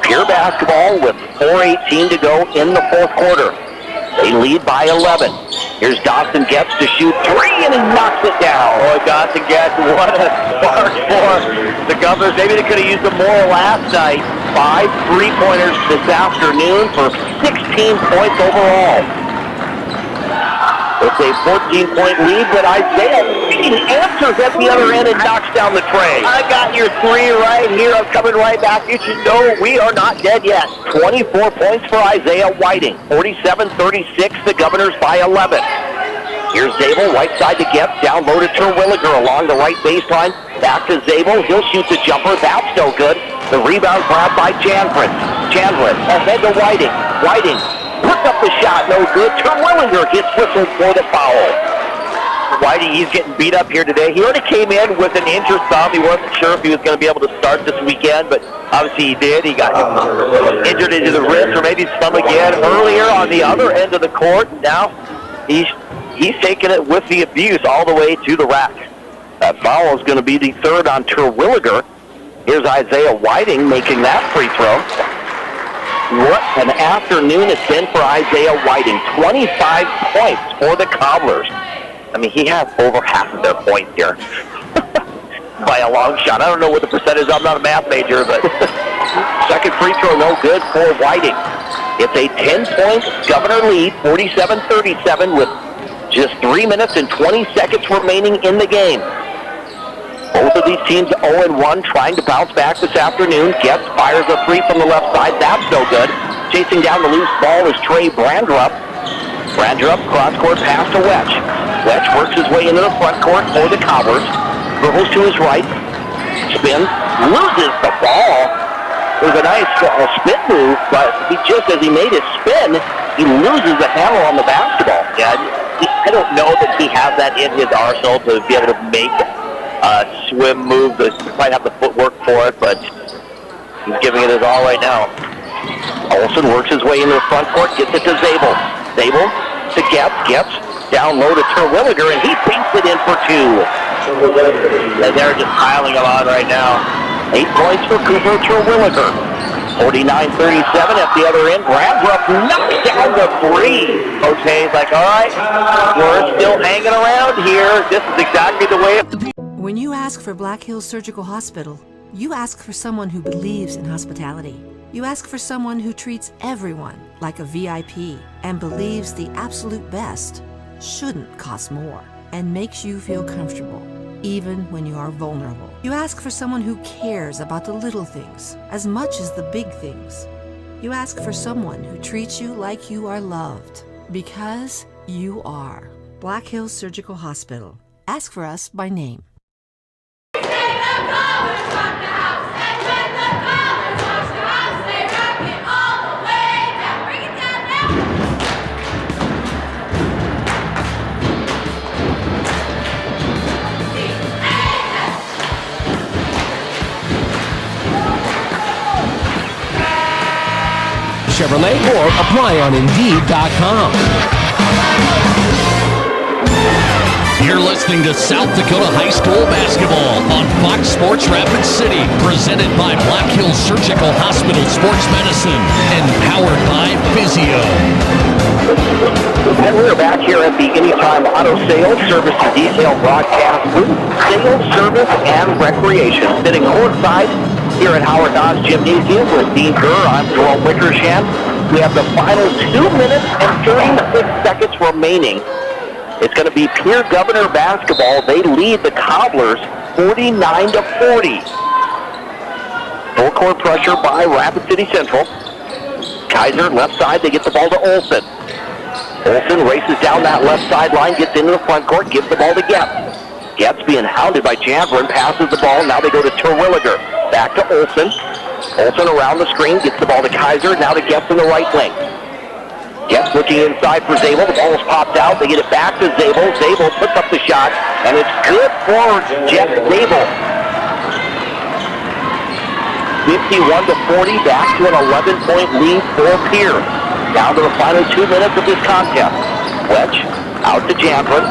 Pierre basketball with 4:18 to go in the fourth quarter. They lead by 11. Here's Dawson Getz to shoot 3, and he knocks it down. Boy, Dawson Getz, what a spark for the Governors. Maybe they could have used them more last night. 5 3-pointers this afternoon for 16 points overall. It's a 14-point lead, but Isaiah answers at the other end and knocks down the tray. I got your 3 right here. I'm coming right back. You should know we are not dead yet. 24 points for Isaiah Whiting. 47-36, the Governors by 11. Here's Zabel, right side to Getz, down low to Terwilliger along the right baseline. Back to Zabel. He'll shoot the jumper. That's no good. The rebound grabbed by Chandler. Ahead to Whiting. Whiting puts up the shot, no good. Terwilliger gets whistled for the foul. Whiting, he's getting beat up here today. He already came in with an injured thumb. He wasn't sure if he was going to be able to start this weekend, but obviously he did. He got injured into the wrist or maybe his thumb again earlier on the other end of the court. Now he's taking it with the abuse all the way to the rack. That foul is going to be the third on Terwilliger. Here's Isaiah Whiting making that free throw. What an afternoon it's been for Isaiah Whiting. 25 points for the Cobblers. I mean, he has over half of their points here by a long shot. I don't know what the percentage is. I'm not a math major, but second free throw no good for Whiting. It's a 10-point Governor lead, 47-37 with just 3 minutes and 20 seconds remaining in the game. Both of these teams 0-1, trying to bounce back this afternoon. Getz fires a 3 from the left side. That's no good. Chasing down the loose ball is Trey Brandrup. Brandrup, cross-court pass to Wetch. Wetch works his way into the front court for the Cobblers. Dribbles to his right. Spins. Loses the ball. It was a nice spin move, but just as he made his spin, he loses the handle on the basketball. Yeah, I don't know that he has that in his arsenal to be able to make swim move. He might have the footwork for it, but he's giving it his all right now. Olsen works his way into the front court, gets it to Zabel. Zabel to Getz down low to Terwilliger, and he paints it in for 2. And they're just piling them on right now. 8 points for Cooper Terwilliger. 49-37 at the other end. Brandrup knocks down the 3. Coach Hayes like, all right, we're still hanging around here. This is exactly the way it... When you ask for Black Hills Surgical Hospital, you ask for someone who believes in hospitality. You ask for someone who treats everyone like a VIP and believes the absolute best shouldn't cost more and makes you feel comfortable, even when you are vulnerable. You ask for someone who cares about the little things as much as the big things. You ask for someone who treats you like you are loved, because you are. Black Hills Surgical Hospital. Ask for us by name. Chevrolet or apply on Indeed.com. You're listening to South Dakota High School basketball on Fox Sports Rapid City, presented by Black Hills Surgical Hospital Sports Medicine and powered by Physio. And we're back here at the Anytime Auto Sales Service and Detail broadcast booth. Sales, service, and recreation. Sitting courtside here at Howard Dodge Gymnasium with Dean Kerr. I'm Joel Wickersham. We have the final 2 minutes and 36 seconds remaining. It's going to be Pierre Governor basketball. They lead the Cobblers 49-40. Full court pressure by Rapid City Central. Kaiser, left side, they get the ball to Olsen. Olsen races down that left sideline, gets into the front court, gives the ball to Getz. Getz being hounded by Janvrin, passes the ball, now they go to Terwilliger. Back to Olsen. Olsen around the screen, gets the ball to Kaiser, now to Getz in the right wing. Getz looking inside for Zabel, the ball is popped out, they get it back to Zabel. Zabel puts up the shot, and it's good for Jeff Zabel. 51-40, back to an 11-point lead for Pierre. Down to the final 2 minutes of this contest. Wedge out to Janvrin.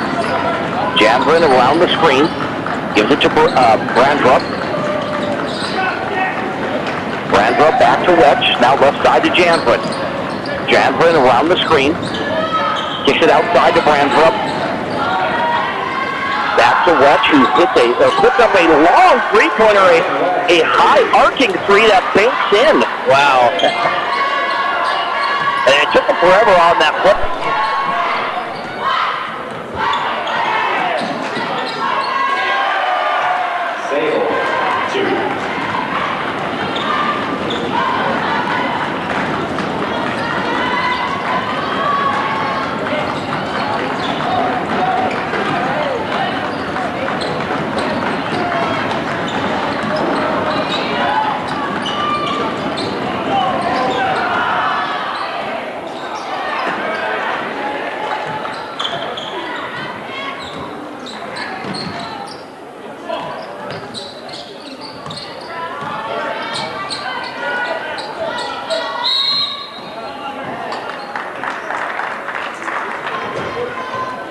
Janvrin around the screen. Gives it to Brandrup. Brandrup back to Wedge. Now left side to Janvrin. Janvrin around the screen. Kicks it outside to Brandrup. Back to Wedge, who puts up a long three-pointer, a high arcing three that banks in. Wow. And it took him forever on that play.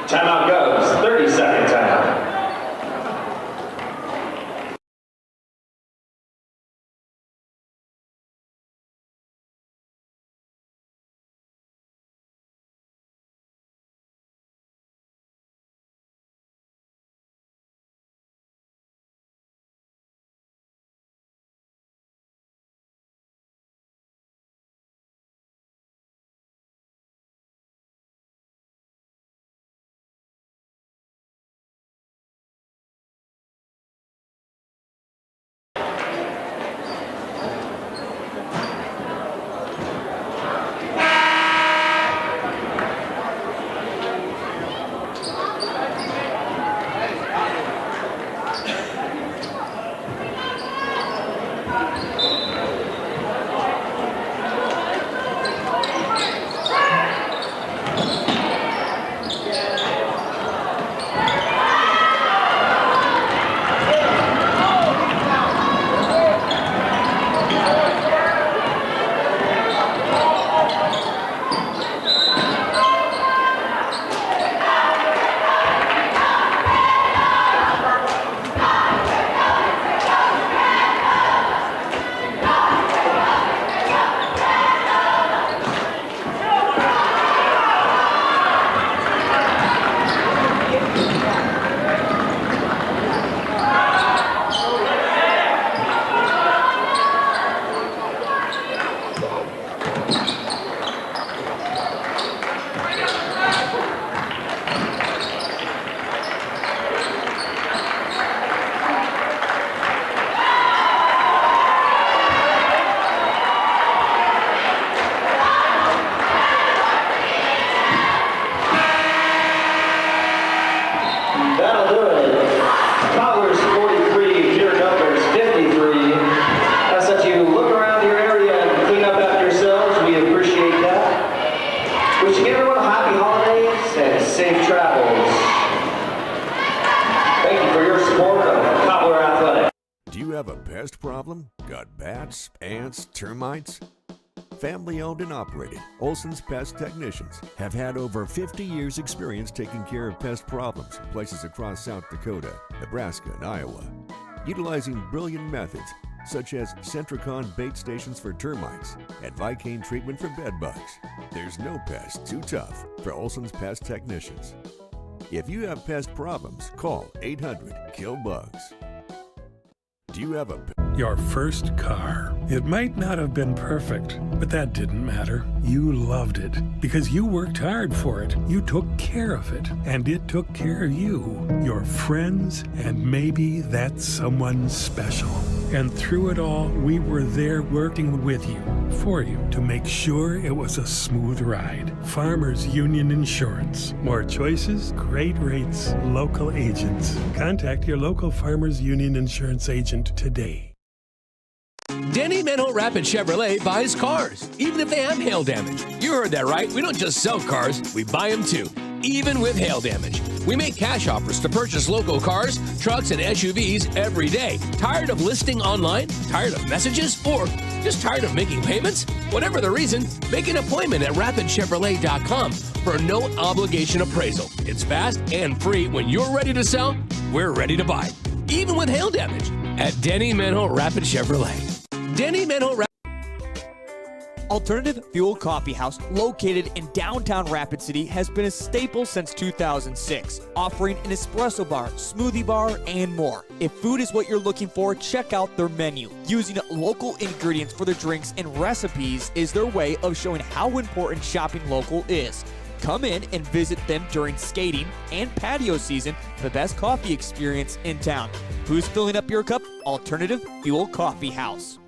Timeout goes. 30-second timeout. That'll do it. Cobblers 43, Pierre Cobblers 53. Ask that you look around your area and clean up after yourselves. We appreciate that. Wishing everyone happy holidays and safe travels. Thank you for your support of Cobbler Athletic. Do you have a pest problem? Got bats, ants, termites? Family owned and operated, Olson's Pest Technicians have had over 50 years experience taking care of pest problems in places across South Dakota, Nebraska, and Iowa. Utilizing brilliant methods such as Centricon bait stations for termites and Vicane treatment for bed bugs. There's no pest too tough for Olson's Pest Technicians. If you have pest problems, call 800-KILL-BUGS. Do you have a Your first car. It might not have been perfect, but that didn't matter. You loved it because you worked hard for it. You took care of it, and it took care of you, your friends, and maybe that someone special. And through it all, we were there working with you, for you, to make sure it was a smooth ride. Farmers Union Insurance. More choices, great rates, local agents. Contact your local Farmers Union Insurance agent today. Denny Manholt Rapid Chevrolet buys cars, even if they have hail damage. You heard that right. We don't just sell cars, we buy them too, even with hail damage. We make cash offers to purchase local cars, trucks, and SUVs every day. Tired of listing online? Tired of messages? Or just tired of making payments? Whatever the reason, make an appointment at rapidchevrolet.com for a no-obligation appraisal. It's fast and free. When you're ready to sell, we're ready to buy, even with hail damage. At Denny Manholt Rapid Chevrolet. Denny Manholt Rapid. Alternative Fuel Coffee House, located in downtown Rapid City, has been a staple since 2006, offering an espresso bar, smoothie bar, and more. If food is what you're looking for, check out their menu. Using local ingredients for their drinks and recipes is their way of showing how important shopping local is. Come in and visit them during skating and patio season for the best coffee experience in town. Who's filling up your cup? Alternative Fuel Coffee House.